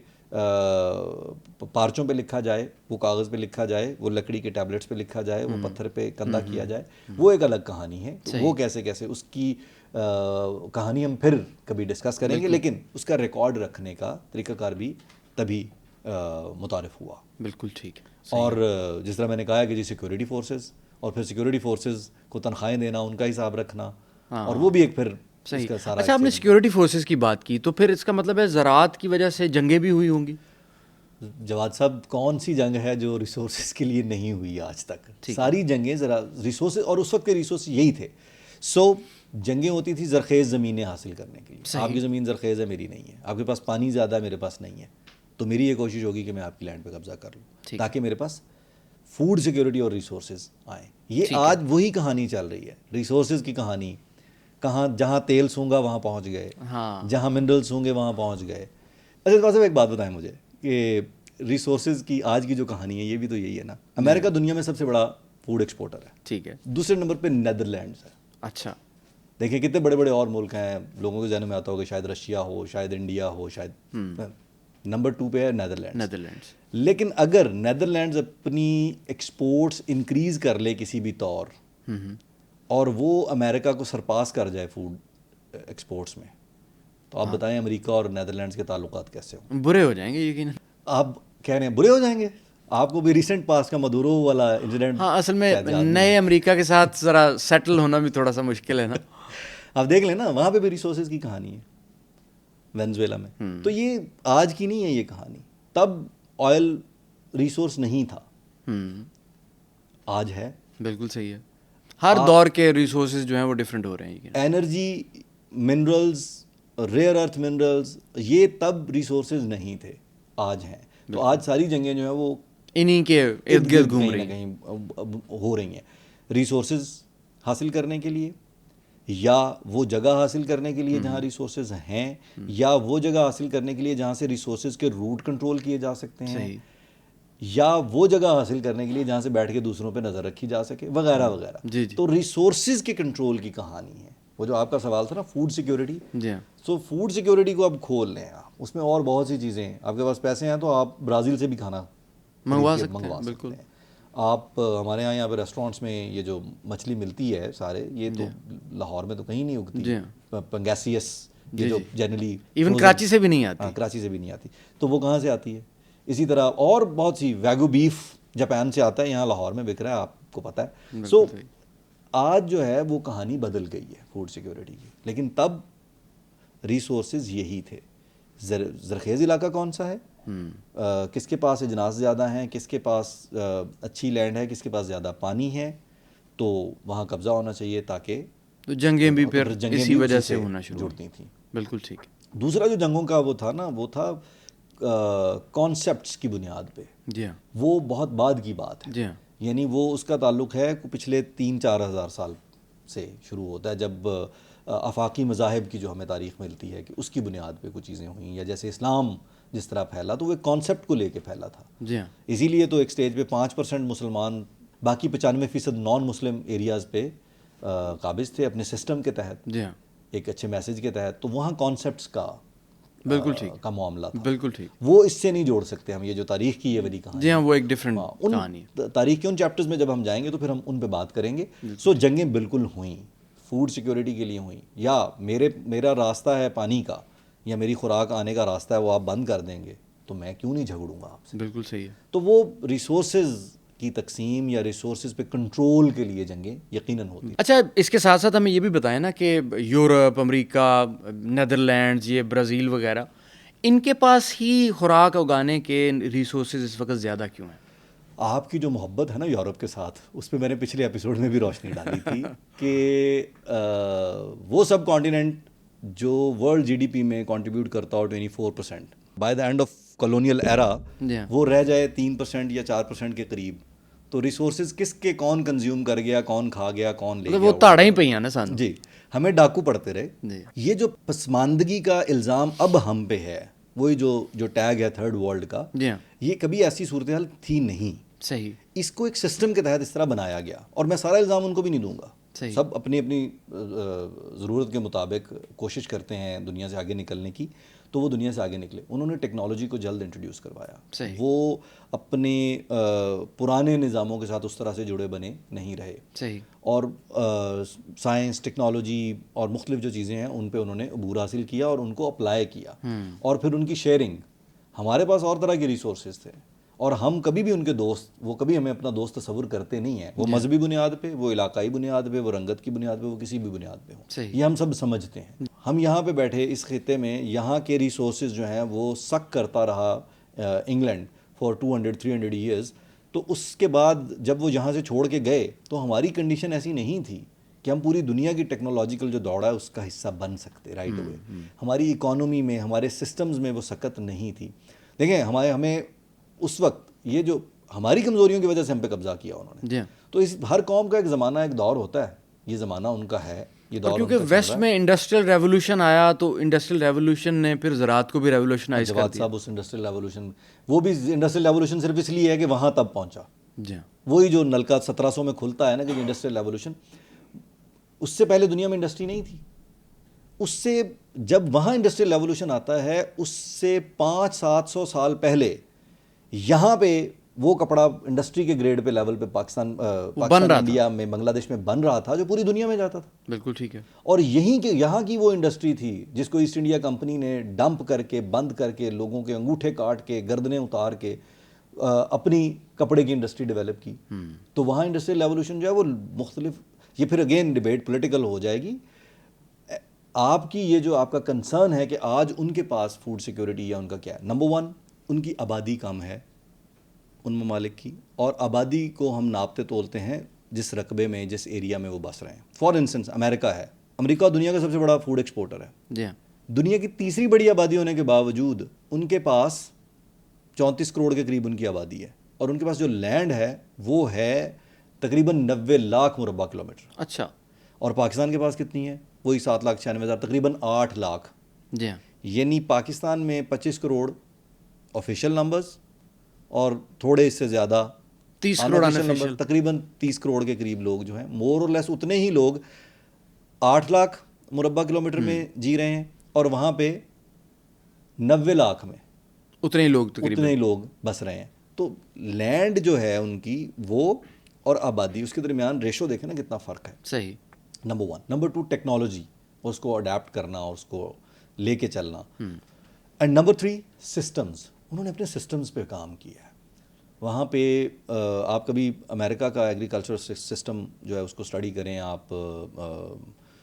S1: پارچوں پہ لکھا جائے, وہ کاغذ پہ لکھا جائے, وہ لکڑی کے ٹیبلٹس پہ لکھا جائے, وہ پتھر پہ کندہ کیا جائے, وہ ایک الگ کہانی ہے. تو وہ کیسے اس کی کہانی ہم پھر کبھی ڈسکس کریں گے, لیکن اس کا ریکارڈ رکھنے کا طریقہ کار بھی تبھی متعارف ہوا.
S2: بالکل ٹھیک.
S1: اور جس طرح میں نے کہا کہ جی سیکورٹی فورسز, اور پھر سیکورٹی فورسز کو تنخواہیں دینا, ان کا حساب رکھنا, اور وہ بھی ایک پھر
S2: صحیح. اچھا, آپ نے سیکورٹی فورسز کی بات کی, تو پھر اس کا مطلب ہے زراعت کی وجہ سے جنگیں بھی ہوئی ہوں گی.
S1: جواد صاحب, کون سی جنگ ہے جو ریسورسز کے لیے نہیں ہوئی آج تک؟ ساری جنگیں ذرا ریسورسز, اور اس وقت کے ریسورس یہی تھے. جنگیں ہوتی تھی زرخیز زمینیں حاصل کرنے کے لیے. آپ کی زمین زرخیز ہے, میری نہیں ہے. آپ کے پاس پانی زیادہ ہے, میرے پاس نہیں ہے, تو میری یہ کوشش ہوگی کہ میں آپ کی لینڈ پہ قبضہ کر لوں, تاکہ میرے پاس فوڈ سیکیورٹی اور ریسورسز آئیں. یہ آج وہی کہانی چل رہی ہے, ریسورسز کی کہانی. کہاں جہاں تیل سونگا وہاں پہنچ گئے, جہاں منرلس ہوں گے وہاں پہنچ گئے. اچھا صاحب, ایک بات بتائیں مجھے کہ ریسورسز کی آج کی جو کہانی ہے, یہ بھی تو یہی ہے نا. امریکہ دنیا میں سب سے بڑا فوڈ ایکسپورٹر ہے.
S2: ٹھیک ہے.
S1: دوسرے نمبر پہ نیدرلینڈز ہے.
S2: اچھا.
S1: دیکھیں کتنے بڑے بڑے اور ملک ہیں, لوگوں کے ذہن میں آتا ہوگا شاید رشیا ہو, شاید انڈیا ہو, شاید. نمبر 2 پہ ہے نیدرلینڈز. لیکن اگر نیدرلینڈز اپنی ایکسپورٹس انکریز کر لے کسی بھی طور, اور وہ امریکہ کو سرپاس کر جائے فوڈ ایکسپورٹس میں, تو آپ بتائیں امریکہ اور نیدرلینڈز کے تعلقات کیسے ہوں؟
S2: برے ہو جائیں گے یقیناً.
S1: آپ کہہ رہے ہیں برے ہو جائیں گے. آپ کو بھی ریسنٹ پاس کا مدورو والا انسیڈنٹ,
S2: ہاں اصل میں نئے امریکہ کے ساتھ ذرا سیٹل ہونا بھی تھوڑا سا مشکل ہے نا.
S1: آپ دیکھ لیں نا, وہاں پہ بھی ریسورسز کی کہانی ہے وینزویلا میں. تو یہ آج کی نہیں ہے یہ کہانی, تب آئل ریسورس نہیں تھا, آج ہے.
S2: بالکل صحیح ہے. ہر دور کے ریسورسز جو ہیں وہ ڈفرینٹ ہو رہے ہیں.
S1: انرجی, منرلز, ریئر ارتھ منرلز, یہ تب ریسورسز نہیں تھے, آج ہیں. تو آج ساری جنگیں جو ہیں وہ
S2: انہی کے ارد گرد گھوم رہی ہیں,
S1: کہیں ہو رہی ہیں. ریسورسز حاصل کرنے کے لیے, یا وہ جگہ حاصل کرنے کے لیے جہاں ریسورسز ہیں, یا وہ جگہ حاصل کرنے کے لیے جہاں سے ریسورسز کے روٹ کنٹرول کیے جا سکتے ہیں, یا وہ جگہ حاصل کرنے کے لیے جہاں سے بیٹھ کے دوسروں پہ نظر رکھی جا سکے, وغیرہ وغیرہ. تو ریسورسز کے کنٹرول کی کہانی ہے, وہ جو آپ کا سوال تھا نا فوڈ سیکیورٹی,
S2: جی ہاں,
S1: سو فوڈ سیکیورٹی کو اب کھول لیں آپ, اس میں اور بہت سی چیزیں ہیں. آپ کے پاس پیسے ہیں تو آپ برازیل سے بھی کھانا
S2: منگوا
S1: خرید کے
S2: سکتے ہیں, بالکل.
S1: ہیں. آپ ہمارے یہاں پہ ریسٹورینٹس میں یہ جو مچھلی ملتی ہے سارے, یہ تو لاہور میں تو کہیں نہیں اگتی.
S2: جی ہاں,
S1: پنگیسیس یہ جو جنرلی
S2: ایون کراچی سے بھی نہیں آتی.
S1: کراچی سے بھی نہیں آتی, تو وہ کہاں سے آتی ہے. اسی طرح اور بہت سی, ویگو بیف جاپان سے آتا ہے, یہاں لاہور میں بک رہا ہے, آپ کو پتہ ہے. سو آج جو ہے وہ کہانی بدل گئی ہے فوڈ سیکیورٹی کی, لیکن تب ریسورسز یہی تھے. زرخیز علاقہ کون سا ہے, کس کے پاس اجناس زیادہ ہیں, کس کے پاس اچھی لینڈ ہے, کس کے پاس زیادہ پانی ہے, تو وہاں قبضہ ہونا چاہیے تاکہ
S2: تو جنگیں بھی پھر اسی وجہ سے ہونا شروع
S1: جڑتی تھیں.
S2: بالکل ٹھیک.
S1: دوسرا جو جنگوں کا وہ تھا نا, وہ تھا کانسیپٹس کی بنیاد پہ.
S2: جی ہاں,
S1: وہ بہت بعد کی بات ہے.
S2: جی ہاں,
S1: یعنی وہ اس کا تعلق ہے پچھلے 3-4 ہزار سال سے شروع ہوتا ہے, جب آفاقی مذاہب کی جو ہمیں تاریخ ملتی ہے کہ اس کی بنیاد پہ کچھ چیزیں ہوئیں, یا جیسے اسلام جس طرح پھیلا تو وہ ایک کانسیپٹ کو لے کے پھیلا تھا.
S2: جی ہاں,
S1: اسی لیے تو ایک سٹیج پہ 5% مسلمان, باقی 95% نان مسلم ایریاز پہ قابض تھے اپنے سسٹم کے تحت,
S2: جی ہاں,
S1: ایک اچھے میسج کے تحت. تو وہاں کانسیپٹس کا
S2: بالکل ٹھیک
S1: کا معاملہ تھا.
S2: بالکل ٹھیک.
S1: وہ اس سے نہیں جوڑ سکتے ہم, یہ جو تاریخ کی یہ والی کہانی.
S2: جی ہاں, وہ ایک ڈفرینٹ کہانی ہے.
S1: تاریخ کے ان چیپٹرز میں جب ہم جائیں گے تو پھر ہم ان پہ بات کریں گے. سو جنگیں بالکل ہوئیں, فوڈ سیکیورٹی کے لیے ہوئیں, یا میرا راستہ ہے پانی کا, یا میری خوراک آنے کا راستہ ہے, وہ آپ بند کر دیں گے تو میں کیوں نہیں جھگڑوں گا آپ سے.
S2: بالکل صحیح ہے.
S1: تو وہ ریسورسز کی تقسیم یا ریسورسز پہ کنٹرول کے لیے جنگیں یقیناً ہوتی.
S2: اچھا, اس کے ساتھ ساتھ ہمیں یہ بھی بتائیں نا کہ یورپ, امریکہ, نیدرلینڈز, یہ برازیل وغیرہ, ان کے پاس ہی خوراک اگانے کے ریسورسز اس وقت زیادہ کیوں ہیں؟
S1: آپ کی جو محبت ہے نا یورپ کے ساتھ, اس پہ میں نے پچھلے ایپیسوڈ میں بھی روشنی ڈالی تھی کہ وہ سب کانٹیننٹ جو ورلڈ جی ڈی پی میں کنٹریبیوٹ کرتا ہو 24%, by the end of colonial era وہ رہ جائے 3% یا 4% کے قریب, تو ریسورسز کس کے کون کنزیوم کر گیا, کون کھا گیا, کون لے گیا,
S2: وہ تاڑیں ہی پہ ہیں نا سان.
S1: جی, ہمیں ڈاکو پڑتے رہے. یہ جو پسماندگی کا الزام اب ہم پہ ہے, وہی جو ٹیگ ہے تھرڈ ورلڈ کا, یہ کبھی ایسی صورتحال تھی نہیں.
S2: صحیح.
S1: اس کو ایک سسٹم کے تحت اس طرح بنایا گیا, اور میں سارا الزام ان کو بھی نہیں دوں گا. سب اپنی اپنی ضرورت کے مطابق کوشش کرتے ہیں دنیا سے آگے نکلنے کی, تو وہ دنیا سے آگے نکلے. انہوں نے ٹیکنالوجی کو جلد انٹروڈیوس کروایا, وہ اپنے پرانے نظاموں کے ساتھ اس طرح سے جڑے بنے نہیں رہے.
S2: صحیح.
S1: اور سائنس, ٹیکنالوجی اور مختلف جو چیزیں ہیں ان پہ انہوں نے عبور حاصل کیا اور ان کو اپلائی کیا, اور پھر ان کی شیئرنگ. ہمارے پاس اور طرح کے ریسورسز تھے, اور ہم کبھی بھی ان کے دوست, وہ کبھی ہمیں اپنا دوست تصور کرتے نہیں ہیں. وہ مذہبی بنیاد پہ, وہ علاقائی بنیاد پہ, وہ رنگت کی بنیاد پہ, وہ کسی بھی بنیاد پہ ہوں, یہ ہم سب سمجھتے ہیں. ہم یہاں پہ بیٹھے اس خطے میں, یہاں کے ریسورسز جو ہیں وہ سک کرتا رہا انگلینڈ فار 200-300 ایئرز. تو اس کے بعد جب وہ یہاں سے چھوڑ کے گئے تو ہماری کنڈیشن ایسی نہیں تھی کہ ہم پوری دنیا کی ٹیکنالوجیکل جو دوڑا ہے اس کا حصہ بن سکتے رائٹ اوے. ہماری اکانومی میں, ہمارے سسٹمز میں وہ سکت نہیں تھی. دیکھیں ہمیں اس وقت یہ جو ہماری کمزوریوں کی وجہ سے ہم پہ قبضہ کیا انہوں نے. تو اس ہر قوم کا ایک زمانہ, ایک دور ہوتا ہے, یہ زمانہ ان کا ہے, یہ دور.
S2: کیونکہ ویسٹ میں انڈسٹریل ریولوشن آیا, تو انڈسٹریل ریولوشن نے پھر زراعت کو بھی ریولوشنائز کر دیا.
S1: جواد صاحب, اس انڈسٹریل ریولوشن, وہ بھی انڈسٹریل ریولوشن صرف اس لیے ہے کہ وہاں تب پہنچا.
S2: جی,
S1: وہی جو نلکا 1700 میں کھلتا ہے نا کہ انڈسٹریل ریولوشن, اس سے پہلے دنیا میں انڈسٹری نہیں تھی. اس سے جب وہاں انڈسٹریل ریولوشن آتا ہے, اس سے 500-700 سال پہلے یہاں پہ وہ کپڑا انڈسٹری کے گریڈ پہ لیول پہ پاکستان انڈیا میں, بنگلہ دیش میں بن رہا تھا, جو پوری دنیا میں جاتا تھا.
S2: بالکل ٹھیک ہے. اور
S1: یہاں کی وہ انڈسٹری تھی جس کو ایسٹ انڈیا کمپنی نے ڈمپ کر کے, بند کر کے, لوگوں کے انگوٹھے کاٹ کے, گردنیں اتار کے اپنی کپڑے کی انڈسٹری ڈیولپ کی. تو وہاں انڈسٹریل ریولوشن جو ہے وہ مختلف, یہ پھر اگین ڈیبیٹ پولیٹیکل ہو جائے گی. آپ کی یہ جو آپ کا کنسرن ہے کہ آج ان کے پاس فوڈ سیکیورٹی یا ان کا کیا ہے, نمبر 1 ان کی آبادی کم ہے ان ممالک کی, اور آبادی کو ہم ناپتے تولتے ہیں جس رقبے میں, جس ایریا میں وہ بس رہے ہیں. فار انسٹنس امریکہ ہے, امریکہ دنیا کا سب سے بڑا فوڈ ایکسپورٹر ہے.
S2: جی,
S1: دنیا کی تیسری بڑی آبادی ہونے کے باوجود ان کے پاس 34 کروڑ کے قریب ان کی آبادی ہے, اور ان کے پاس جو لینڈ ہے وہ ہے تقریباً 90 لاکھ مربع کلومیٹر.
S2: اچھا.
S1: اور پاکستان کے پاس کتنی ہے, وہی 7,96,000, تقریباً 8 لاکھ.
S2: جی,
S1: یعنی پاکستان میں 25 کروڑ آفیشیل نمبرز, اور تھوڑے اس سے زیادہ
S2: 30 کروڑ
S1: نمبر, تقریباً 30 کروڑ کے قریب لوگ جو ہیں, مور اور لیس اتنے ہی لوگ 8 لاکھ مربع کلومیٹر میں جی رہے ہیں اور وہاں پہ 90 لاکھ میں
S2: اتنے ہی لوگ تقریباً
S1: اتنے ہی لوگ بس رہے ہیں. تو لینڈ جو ہے ان کی وہ اور آبادی اس کے درمیان ریشو دیکھیں نا کتنا فرق ہے.
S2: صحیح.
S1: نمبر 1. نمبر 2 ٹیکنالوجی, اس کو اڈیپٹ کرنا اور اس کو لے کے چلنا. اینڈ نمبر 3 سسٹمز, انہوں نے اپنے سسٹمز پہ کام کیا ہے. وہاں پہ آپ کبھی امریکہ کا ایگریکلچر سسٹم جو ہے اس کو اسٹڈی کریں, آپ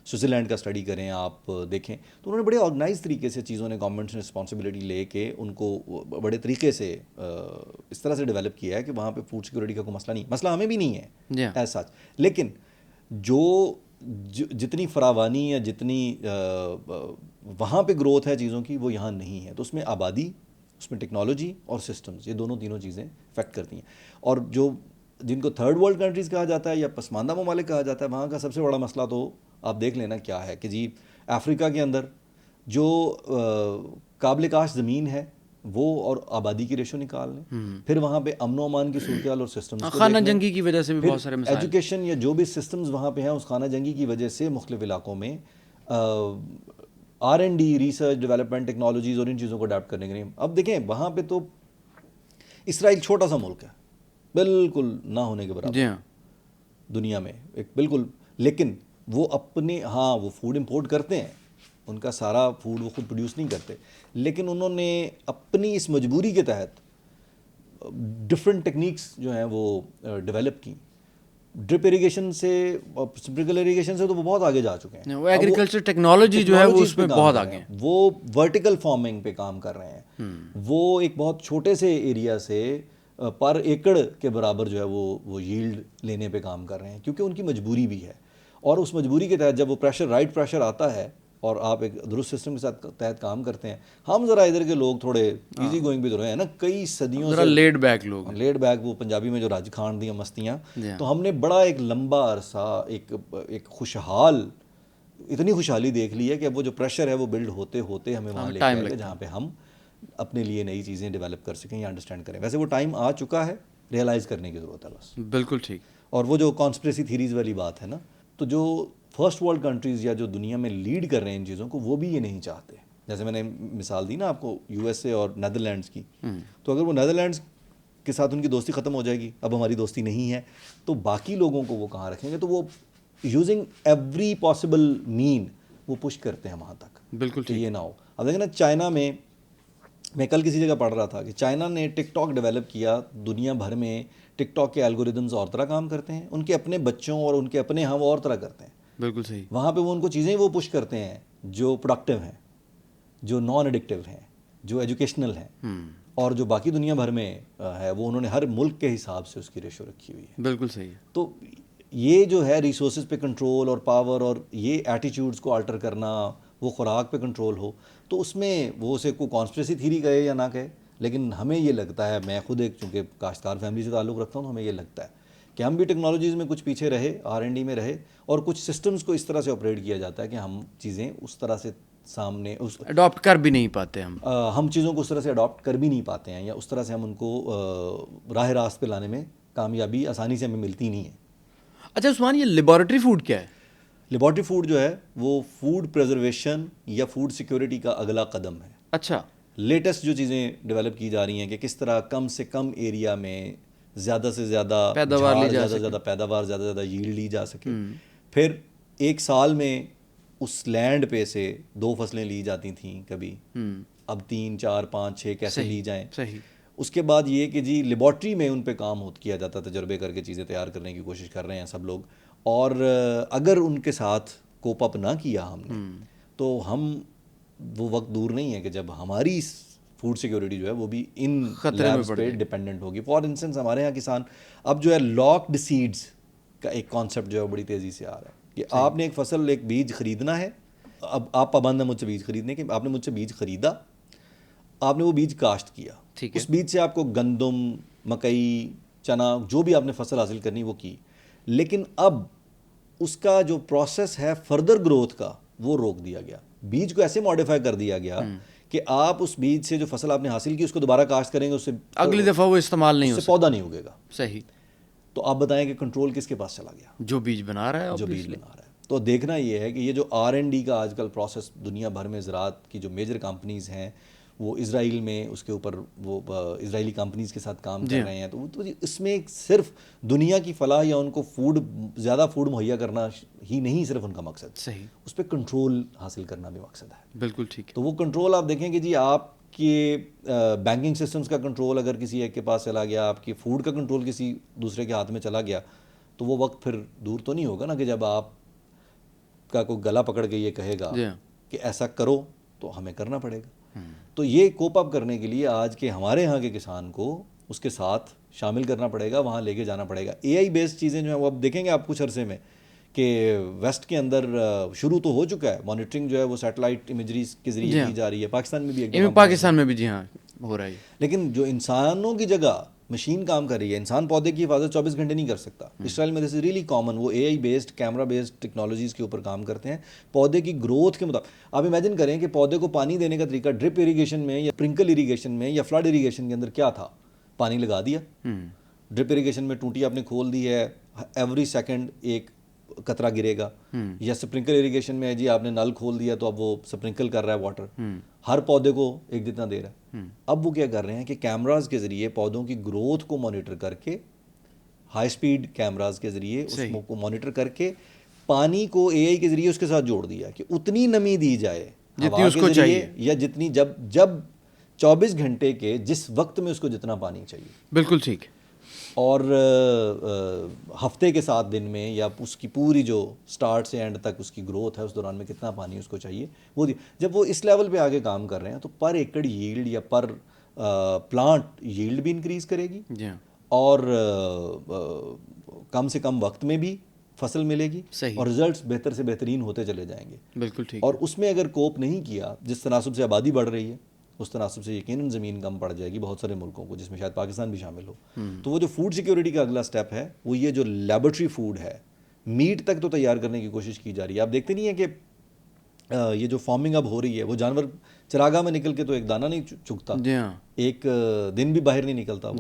S1: سوئٹزرلینڈ کا اسٹڈی کریں, آپ دیکھیں تو انہوں نے بڑے آرگنائز طریقے سے چیزوں نے گورنمنٹ نے رسپانسبلٹی لے کے ان کو بڑے طریقے سے اس طرح سے ڈیولپ کیا ہے کہ وہاں پہ فوڈ سیکورٹی کا کوئی مسئلہ نہیں. مسئلہ ہمیں بھی نہیں ہے ایز سچ, لیکن جتنی فراوانی یا جتنی وہاں پہ گروتھ ہے چیزوں کی وہ یہاں نہیں ہے. تو اس میں آبادی, اس میں ٹیکنالوجی اور سسٹمز, یہ تینوں چیزیں افیکٹ کرتی ہیں. اور جو جن کو تھرڈ ورلڈ کنٹریز کہا جاتا ہے یا پسماندہ ممالک کہا جاتا ہے, وہاں کا سب سے بڑا مسئلہ تو آپ دیکھ لینا کیا ہے کہ جی افریقہ کے اندر جو قابل کاشت زمین ہے وہ اور آبادی کی ریشو نکال لیں, پھر وہاں پہ امن و امان کی صورتحال اور سسٹمز
S2: خانہ جنگی کی وجہ سے بھی بہت سارے مسائل,
S1: ایجوکیشن یا جو بھی سسٹمز وہاں پہ ہیں اس خانہ جنگی کی وجہ سے مختلف علاقوں میں R&D, ریسرچ ڈیولپمنٹ, ٹیکنالوجیز اور ان چیزوں کو اڈاپٹ کرنے کے لیے. اب دیکھیں وہاں پہ تو اسرائیل چھوٹا سا ملک ہے, بالکل نہ ہونے کے برابر
S2: جی ہاں
S1: دنیا میں ایک بالکل, لیکن وہ اپنے وہ فوڈ امپورٹ کرتے ہیں, ان کا سارا فوڈ وہ خود پروڈیوس نہیں کرتے, لیکن انہوں نے اپنی اس مجبوری کے تحت ڈفرینٹ ٹیکنیکس جو ہیں وہ ڈیولپ کی. ڈرپ اریگیشن سے, اسپرنکلر اریگیشن سے تو وہ بہت آگے جا چکے ہیں.
S2: وہ ایگریکلچر ٹیکنالوجی جو ہے وہ اس میں بہت آگے ہیں.
S1: وہ ورٹیکل فارمنگ پہ کام کر رہے ہیں. وہ ایک بہت چھوٹے سے ایریا سے پر ایکڑ کے برابر جو ہے وہ ییلڈ لینے پہ کام کر رہے ہیں, کیونکہ ان کی مجبوری بھی ہے. اور اس مجبوری کے تحت جب وہ رائٹ پریشر آتا ہے اور آپ ایک درست سسٹم کے ساتھ تحت کام کرتے ہیں. ہم ذرا ادھر کے لوگ تھوڑے ایزی گوئنگ بھی تو رہے ہیں نا, کئی صدیوں سے
S2: لیڈ بیک لوگ,
S1: لیڈ بیک, وہ پنجابی میں جو راج کھان دیا مستیاں. تو ہم نے بڑا ایک لمبا عرصہ ایک خوشحال, اتنی خوشحالی دیکھ لی ہے کہ اب وہ جو پریشر ہے وہ بلڈ ہوتے ہوتے ہمیں وہاں لے کے آئے جہاں پہ ہم اپنے لیے نئی چیزیں ڈیولپ کر سکیں یا انڈرسٹینڈ کریں. ویسے وہ ٹائم آ چکا ہے, ریئلائز کرنے کی ضرورت ہے بس.
S2: بالکل ٹھیک.
S1: اور وہ جو کانسپریسی تھیریز والی بات ہے نا, تو جو فرسٹ ورلڈ کنٹریز یا جو دنیا میں لیڈ کر رہے ہیں ان چیزوں کو, وہ بھی یہ نہیں چاہتے. جیسے میں نے مثال دی نا آپ کو USA اور نیدرلینڈس کی, تو اگر وہ نیدرلینڈس کے ساتھ ان کی دوستی ختم ہو جائے گی, اب ہماری دوستی نہیں ہے, تو باقی لوگوں کو وہ کہاں رکھیں گے؟ تو وہ یوزنگ ایوری پاسبل مین وہ پش کرتے ہیں وہاں تک.
S2: بالکل
S1: تو یہ نہ ہو. اب دیکھیں نا چائنا میں کل کسی جگہ پڑھ رہا تھا کہ چائنا نے ٹک ٹاک ڈیولپ کیا. دنیا بھر میں ٹک ٹاک کے الگوریدمز اور طرح کام کرتے ہیں, ان کے اپنے بچوں اور ان کے اپنے ہم اور طرح کرتے ہیں.
S2: بالکل صحیح.
S1: وہاں پہ وہ ان کو چیزیں وہ پش کرتے ہیں جو پروڈکٹیو ہیں, جو نان ایڈکٹیو ہیں, جو ایجوکیشنل ہیں, اور جو باقی دنیا بھر میں ہے وہ انہوں نے ہر ملک کے حساب سے اس کی ریشو رکھی ہوئی ہے.
S2: بالکل صحیح.
S1: تو یہ جو ہے ریسورسز پہ کنٹرول اور پاور اور یہ ایٹیٹیوڈز کو آلٹر کرنا, وہ خوراک پہ کنٹرول ہو, تو اس میں وہ اسے کوئی کانسپریسی تھیری کہے یا نہ کہے, لیکن ہمیں یہ لگتا ہے, میں خود ایک چونکہ کاشتکار فیملی سے تعلق رکھتا ہوں, تو ہمیں یہ لگتا ہے کہ ہم بھی ٹیکنالوجیز میں کچھ پیچھے رہے, R&D میں رہے, اور کچھ سسٹمز کو اس طرح سے آپریٹ کیا جاتا ہے کہ ہم چیزیں اس طرح سے سامنے
S2: اڈاپٹ کر بھی نہیں پاتے,
S1: ہم چیزوں کو اس طرح سے اڈاپٹ کر بھی نہیں پاتے ہیں, یا اس طرح سے ہم ان کو راہ راست پہ لانے میں کامیابی آسانی سے ہمیں ملتی نہیں ہے.
S2: اچھا عثمان, یہ لیبارٹری فوڈ کیا ہے؟
S1: لیبارٹری فوڈ جو ہے وہ فوڈ پریزرویشن یا فوڈ سیکیورٹی کا اگلا قدم ہے.
S2: اچھا.
S1: لیٹسٹ جو چیزیں ڈیولپ کی جا رہی ہیں کہ کس طرح کم سے کم ایریا میں زیادہ سے زیادہ
S2: پیداوار لی جا سکے,
S1: زیادہ پیداوار, زیادہ سے زیادہ ییلڈ لی جا سکے. پھر ایک سال میں اس لینڈ پہ سے 2 فصلیں لی جاتی تھیں کبھی, اب 3, 4, 5, 6 کیسے لی جائیں.
S2: صحیح.
S1: اس کے بعد یہ کہ جی لیبارٹری میں ان پہ کام کیا جاتا, تجربے کر کے چیزیں تیار کرنے کی کوشش کر رہے ہیں سب لوگ. اور اگر ان کے ساتھ کوپ اپ نہ کیا ہم نے, تو ہم وہ وقت دور نہیں ہے کہ جب ہماری فوڈ سیکیورٹی جو ہے وہ بھی ان لیبس پہ ڈپینڈنٹ ہوگی. فار انسٹنس ہمارے یہاں کسان اب جو ہے لاکڈ سیڈز کا ایک کانسیپٹ جو ہے بڑی تیزی سے آ رہا ہے کہ آپ نے ایک فصل, ایک بیج خریدنا ہے, اب آپ پابند ہیں مجھ سے بیج خریدنے کے, آپ نے مجھ سے بیج خریدا, آپ نے وہ بیج کاشت کیا, اس بیج سے آپ کو گندم, مکئی, چنا, جو بھی آپ نے فصل حاصل کرنی وہ کی, لیکن اب اس کا جو پروسیس ہے فردر گروتھ کا وہ روک دیا گیا. بیج کو ایسے ماڈیفائی کر دیا گیا کہ آپ اس بیج سے جو فصل آپ نے حاصل کی اس کو دوبارہ کاشت کریں گے, اس سے
S2: اگلی دفعہ وہ استعمال نہیں ہو سکتا,
S1: پودا نہیں اگے گا.
S2: صحیح.
S1: تو آپ بتائیں کہ کنٹرول کس کے پاس چلا گیا؟
S2: جو بیج بنا رہا ہے.
S1: جو بیج بنا رہا ہے. تو دیکھنا یہ ہے کہ یہ جو R&D کا آج کل پروسیس دنیا بھر میں زراعت کی جو میجر کمپنیز ہیں وہ اسرائیل میں اس کے اوپر وہ اسرائیلی کمپنیز کے ساتھ کام کر رہے ہیں، تو اس میں صرف دنیا کی فلاح یا ان کو زیادہ فوڈ مہیا کرنا ہی نہیں صرف ان کا مقصد،
S2: صحیح،
S1: اس پہ کنٹرول حاصل کرنا بھی مقصد ہے.
S2: بالکل ٹھیک ہے.
S1: تو وہ کنٹرول آپ دیکھیں کہ جی آپ کے بینکنگ سسٹمز کا کنٹرول اگر کسی ایک کے پاس چلا گیا، آپ کی فوڈ کا کنٹرول کسی دوسرے کے ہاتھ میں چلا گیا، تو وہ وقت پھر دور تو نہیں ہوگا نا کہ جب آپ کا کوئی گلا پکڑ کے یہ کہے گا کہ ایسا کرو تو ہمیں کرنا پڑے گا. تو یہ کوپ اپ کرنے کے لیے آج کے ہمارے ہاں کے کسان کو اس کے ساتھ شامل کرنا پڑے گا، وہاں لے کے جانا پڑے گا. AI بیسڈ چیزیں جو ہیں وہ اب دیکھیں گے آپ کچھ عرصے میں کہ ویسٹ کے اندر شروع تو ہو چکا ہے، مانیٹرنگ جو ہے وہ سیٹلائٹ امیجریز کے ذریعے کی جا رہی ہے. پاکستان میں بھی ایک
S2: پاکستان میں بھی جی ہاں ہو رہا ہے.
S1: لیکن جو انسانوں کی جگہ مشین کام کر رہی ہے، انسان پودے کی حفاظت 24 گھنٹے نہیں کر سکتا. اسرائیل میں دس از ریئلی کامن، وہ AI based camera based technologies کے اوپر کام کرتے ہیں پودے کی گروتھ کے مطابق. آپ امیجن کریں کہ پودے کو پانی دینے کا طریقہ ڈرپ اریگیشن میں یا اسپرنکل اریگیشن میں یا فلڈ اریگیشن کے اندر کیا تھا؟ پانی لگا دیا. ڈرپ اریگیشن میں ٹوٹی آپ نے کھول دی ہے، ایوری سیکنڈ ایک قطرہ گرے گا. یا اسپرنکل اریگیشن میں جی آپ نے نل کھول دیا تو اب وہ اسپرنکل کر رہا ہے واٹر، ہر پودے کو ایک جتنا دے رہا ہے. اب وہ کیا کر رہے ہیں کہ کیمراز کے ذریعے پودوں کی گروتھ کو مانیٹر کر کے، ہائی سپیڈ کیمراز کے ذریعے اس کو مانیٹر کر کے پانی کو AI کے ذریعے اس کے ساتھ جوڑ دیا کہ اتنی نمی دی جائے
S2: جتنی اس کو چاہیے،
S1: یا جتنی جب 24 گھنٹے کے جس وقت میں اس کو جتنا پانی چاہیے.
S2: بالکل ٹھیک.
S1: اور ہفتے کے 7 دن میں یا اس کی پوری جو سٹارٹ سے اینڈ تک اس کی گروتھ ہے اس دوران میں کتنا پانی اس کو چاہیے وہ جب وہ اس لیول پہ آگے کام کر رہے ہیں تو پر ایکڑ ییلڈ یا پر پلانٹ ییلڈ بھی انکریز کرے گی اور کم سے کم وقت میں بھی فصل ملے گی اور رزلٹس بہتر سے بہترین ہوتے چلے جائیں گے.
S2: بالکل ٹھیک.
S1: اور اس میں اگر کوپ نہیں کیا، جس تناسب سے آبادی بڑھ رہی ہے اس تناسب سے یقیناً زمین کم پڑ جائے گی بہت سارے ملکوں کو، جس میں شاید پاکستان بھی شامل ہو. تو وہ جو فوڈ سیکیورٹی کا اگلا سٹیپ ہے وہ یہ جو لیبارٹری فوڈ ہے، میٹ تک تو تیار کرنے کی کوشش کی جا رہی ہے. آپ دیکھتے نہیں ہیں کہ یہ جو فارمنگ اب ہو رہی ہے وہ جانور چراگاہ میں نکل کے تو ایک دانہ نہیں چگتا، ایک دن بھی باہر نہیں نکلتا.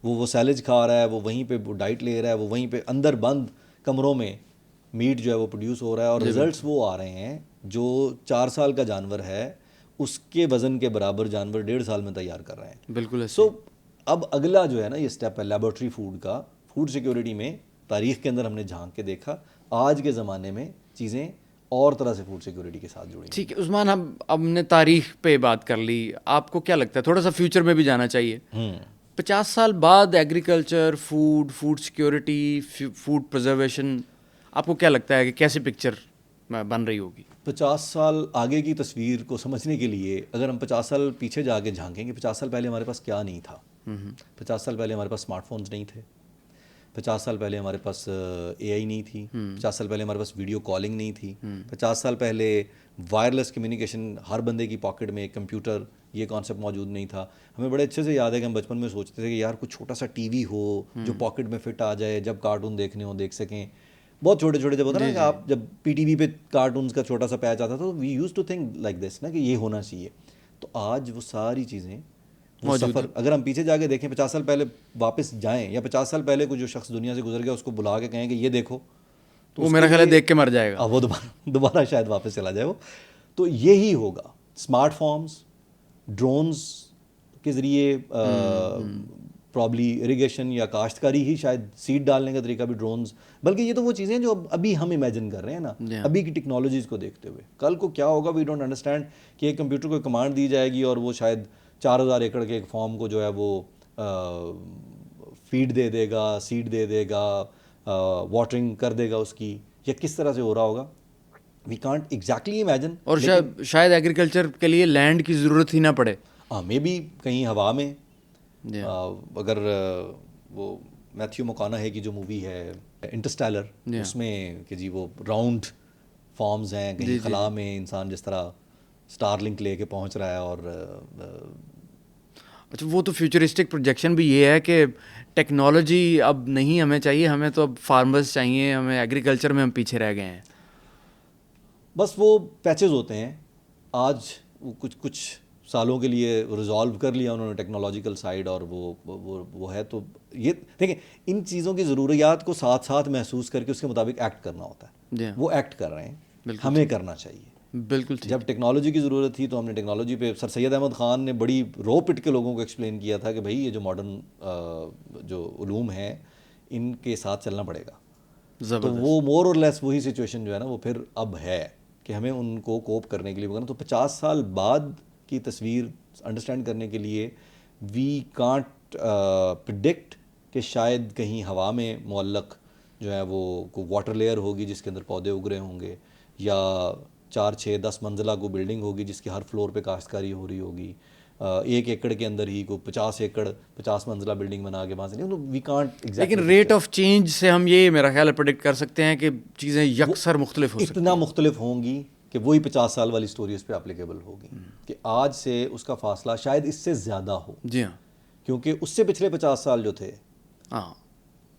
S1: وہ سیلج کھا رہا ہے، وہ وہیں پہ ڈائٹ لے رہا ہے، وہ وہیں پہ اندر بند کمروں میں میٹ جو ہے وہ پروڈیوس ہو رہا ہے اور رزلٹس وہ آ رہے ہیں جو 4 سال کا جانور ہے اس کے وزن کے برابر جانور 1.5 سال میں تیار کر رہے ہیں.
S2: بالکل.
S1: سو اب اگلا جو ہے نا یہ سٹیپ ہے لیبارٹری فوڈ کا. فوڈ سیکیورٹی میں تاریخ کے اندر ہم نے جھانک کے دیکھا، آج کے زمانے میں چیزیں اور طرح سے فوڈ سیکیورٹی کے ساتھ جڑی.
S2: ٹھیک ہے عثمان، ہم نے تاریخ پہ بات کر لی، آپ کو کیا لگتا ہے تھوڑا سا فیوچر میں بھی جانا چاہیے؟ 50 سال بعد agriculture, food security, food preservation, آپ کو کیا لگتا ہے کہ کیسے پکچر بن رہی ہوگی؟
S1: 50 سال آگے کی تصویر کو سمجھنے کے لیے اگر ہم 50 سال پیچھے جا کے جھانکیں کہ 50 سال پہلے ہمارے پاس کیا نہیں تھا. 50 سال پہلے ہمارے پاس اسمارٹ فونز نہیں تھے، 50 سال پہلے ہمارے پاس AI نہیں تھی، 50 سال پہلے ہمارے پاس ویڈیو کالنگ نہیں تھی، 50 سال پہلے وائرلیس کمیونیکیشن، ہر بندے کی پاکٹ میں ایک کمپیوٹر، یہ کانسیپٹ موجود نہیں تھا. ہمیں بڑے اچھے سے یاد ہے کہ ہم بچپن میں سوچتے تھے کہ یار کچھ چھوٹا سا ٹی وی ہو جو پاکٹ میں فٹ آ جائے، جب کارٹون دیکھنے ہوں دیکھ سکیں. بہت چھوٹے چھوٹے جب ہوتا نا کہ آپ جب PTV پہ کارٹونز کا چھوٹا سا پیچ آتا تھا تو we used to think like this نا کہ یہ ہونا چاہیے. تو آج وہ ساری چیزیں وہ سفر اگر ہم پیچھے جا کے دیکھیں 50 سال پہلے واپس جائیں یا 50 سال پہلے کوئی جو شخص دنیا سے گزر گیا اس کو بلا کے کہیں کہ یہ دیکھو
S2: تو وہ میرا خیال ہے دیکھ کے مر جائے گا،
S1: وہ دوبارہ شاید واپس چلا جائے. وہ تو یہی ہوگا. اسمارٹ فارمز، ڈرونز کے ذریعے پرابلی اریگیشن یا کاشتکاری ہی، شاید سیڈ ڈالنے کا طریقہ بھی ڈرونز. بلکہ یہ تو وہ چیزیں جو ابھی ہم امیجن کر رہے ہیں نا ابھی کی ٹیکنالوجیز کو دیکھتے ہوئے. کل کو کیا ہوگا وی ڈونٹ انڈرسٹینڈ کہ ایک کمپیوٹر کو کمانڈ دی جائے گی اور وہ شاید 4000 ایکڑ کے ایک فارم کو جو ہے وہ فیڈ دے دے گا، سیڈ دے دے گا، واٹرنگ کر دے گا اس کی، یا کس طرح سے ہو رہا ہوگا وی کانٹ ایگزیکٹلی امیجن. اور
S2: شاید ایگریکلچر کے لیے لینڈ کی ضرورت ہی نہ پڑے.
S1: مے بی کہیں ہوا میں اگر وہ میتھیو مکانہے کی جو مووی ہے انٹرسٹیلر، اس میں کہ جی وہ راؤنڈ فارمز ہیں کہیں خلا میں، انسان جس طرح اسٹار لنک لے کے پہنچ رہا ہے. اور
S2: اچھا وہ تو فیوچرسٹک پروجیکشن بھی یہ ہے کہ ٹیکنالوجی اب نہیں ہمیں چاہیے، ہمیں تو اب فارمرز چاہیے، ہمیں ایگریکلچر میں ہم پیچھے رہ گئے ہیں.
S1: بس وہ پیچز ہوتے ہیں. آج وہ کچھ سالوں کے لیے ریزالو کر لیا انہوں نے ٹیکنالوجیکل سائڈ، اور وہ ہے. تو یہ دیکھیں ان چیزوں کی ضروریات کو ساتھ ساتھ محسوس کر کے اس کے مطابق ایکٹ کرنا ہوتا ہے.
S2: جی ہاں،
S1: وہ ایکٹ کر رہے ہیں.
S2: بالکل
S1: ہمیں کرنا چاہیے.
S2: بالکل ٹھیک.
S1: جب ٹیکنالوجی کی ضرورت تھی تو ہم نے ٹیکنالوجی پہ سر سید احمد خان نے بڑی رو پٹ کے لوگوں کو ایکسپلین کیا تھا کہ بھائی یہ جو ماڈرن جو علوم ہیں ان کے ساتھ چلنا پڑے گا. تو
S2: زبردست.
S1: وہ مور اور لیس وہی سچویشن جو ہے نا وہ پھر اب ہے کہ ہمیں ان کو کوپ کرنے کے لیے تو 50 سال بعد کی تصویر انڈرسٹینڈ کرنے کے لیے وی کانٹ پریڈکٹ کہ شاید کہیں ہوا میں معلق جو ہے وہ کوئی واٹر لیئر ہوگی جس کے اندر پودے اگ رہے ہوں گے, یا 4 6 10 منزلہ کو بلڈنگ ہوگی جس کی ہر فلور پہ کاشتکاری ہو رہی ہوگی, 1 ایکڑ کے اندر ہی کو 50 ایکڑ 50 منزلہ بلڈنگ بنا کے وہاں سے نہیں, وی کانٹ
S2: لیکن ریٹ آف چینج سے ہم یہ میرا خیال ہے پریڈکٹ کر سکتے ہیں کہ چیزیں یکسر مختلف ہو سکتی ہیں.
S1: اتنا مختلف ہوں گی کہ وہی 50 سال والی سٹوری اس پہ اپلیکیبل ہوگی کہ آج سے اس کا فاصلہ شاید اس سے زیادہ ہو.
S2: جی ہاں,
S1: کیونکہ اس سے پچھلے 50 سال جو تھے
S2: ہاں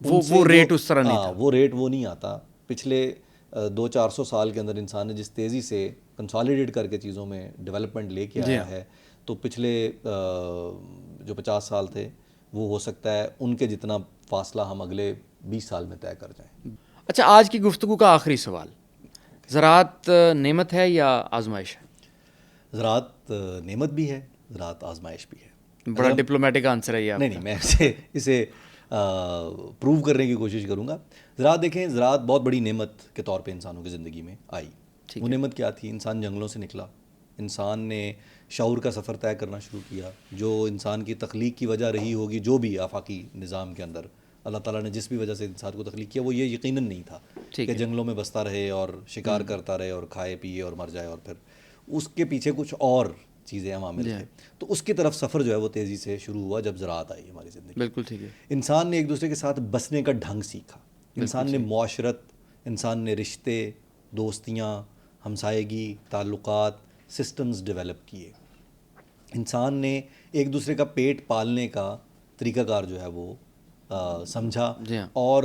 S2: وہ ریٹ اس طرح نہیں تھا.
S1: وہ ریٹ وہ نہیں آتا. پچھلے 200-400 سال کے اندر انسان نے جس تیزی سے کنسالیڈیٹ کر کے چیزوں میں ڈیولپمنٹ لے کے آیا ہے, تو پچھلے جو 50 سال تھے وہ ہو سکتا ہے ان کے جتنا فاصلہ ہم اگلے 20 سال میں طے کر جائیں.
S2: اچھا, آج کی گفتگو کا آخری سوال, زراعت نعمت ہے یا آزمائش ہے؟
S1: زراعت نعمت بھی ہے, زراعت آزمائش بھی ہے.
S2: بڑا ڈپلومیٹک آنسر ہے یہ.
S1: نہیں میں اسے پروو کرنے کی کوشش کروں گا. زراعت دیکھیں, زراعت بہت بڑی نعمت کے طور پہ انسانوں کی زندگی میں آئی. وہ نعمت کیا تھی؟ انسان جنگلوں سے نکلا, انسان نے شعور کا سفر طے کرنا شروع کیا. جو انسان کی تخلیق کی وجہ رہی ہوگی جو بھی آفاقی نظام کے اندر اللہ تعالیٰ نے جس بھی وجہ سے انسان کو تخلیق کیا, وہ یہ یقیناً نہیں تھا کہ جنگلوں میں بستا رہے اور شکار کرتا رہے اور کھائے پیے اور مر جائے, اور پھر اس کے پیچھے کچھ اور چیزیں عوامل تھے. تو اس کی طرف سفر جو ہے وہ تیزی سے شروع ہوا جب زراعت آئی ہماری زندگی.
S2: بالکل ٹھیک ہے.
S1: انسان نے ایک دوسرے کے ساتھ بسنے کا ڈھنگ سیکھا, انسان نے معاشرت, انسان نے رشتے, دوستیاں, ہمسائیگی, تعلقات, سسٹمز ڈیولپ کیے. انسان نے ایک دوسرے کا پیٹ پالنے کا طریقہ کار جو ہے وہ سمجھا, اور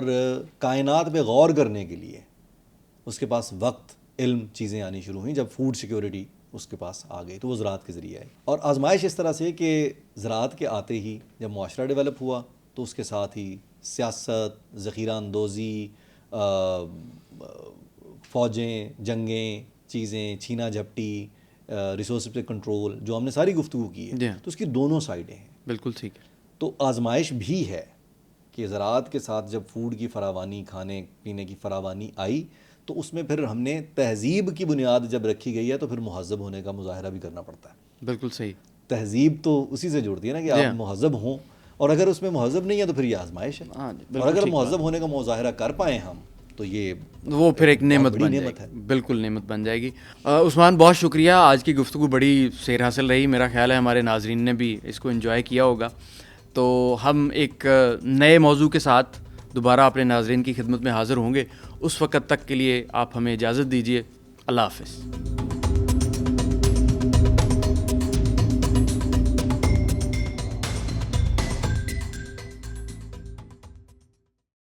S1: کائنات پہ غور کرنے کے لیے اس کے پاس وقت, علم, چیزیں آنی شروع ہوئیں. جب فوڈ سیکیورٹی اس کے پاس آ گئی تو وہ زراعت کے ذریعے آئی. اور آزمائش اس طرح سے کہ زراعت کے آتے ہی جب معاشرہ ڈیولپ ہوا تو اس کے ساتھ ہی سیاست, ذخیرہ اندوزی, فوجیں, جنگیں, چیزیں, چھینا جھپٹی, ریسورس پہ کنٹرول, جو ہم نے ساری گفتگو کی ہے, تو اس کی دونوں سائڈیں ہیں.
S2: بالکل ٹھیک ہے.
S1: تو آزمائش بھی ہے کہ زراعت کے ساتھ جب فوڈ کی فراوانی, کھانے پینے کی فراوانی آئی تو اس میں پھر ہم نے تہذیب کی بنیاد جب رکھی گئی ہے تو پھر مہذب ہونے کا مظاہرہ بھی کرنا پڑتا ہے.
S2: بالکل صحیح.
S1: تہذیب تو اسی سے جڑتی ہے نا کہ آپ مہذب ہوں, اور اگر اس میں مہذب نہیں ہے تو پھر یہ آزمائش ہے. اور اگر مہذب ہونے کا مظاہرہ کر پائیں ہم تو یہ
S2: وہ پھر ایک نعمت بن جائے گی. بالکل نعمت بن جائے گی. عثمان, بہت شکریہ. آج کی گفتگو بڑی سیر حاصل رہی. میرا خیال ہے ہمارے ناظرین نے بھی اس کو انجوائے کیا ہوگا. تو ہم ایک نئے موضوع کے ساتھ دوبارہ اپنے ناظرین کی خدمت میں حاضر ہوں گے. اس وقت تک کے لیے آپ ہمیں اجازت دیجیے. اللہ حافظ.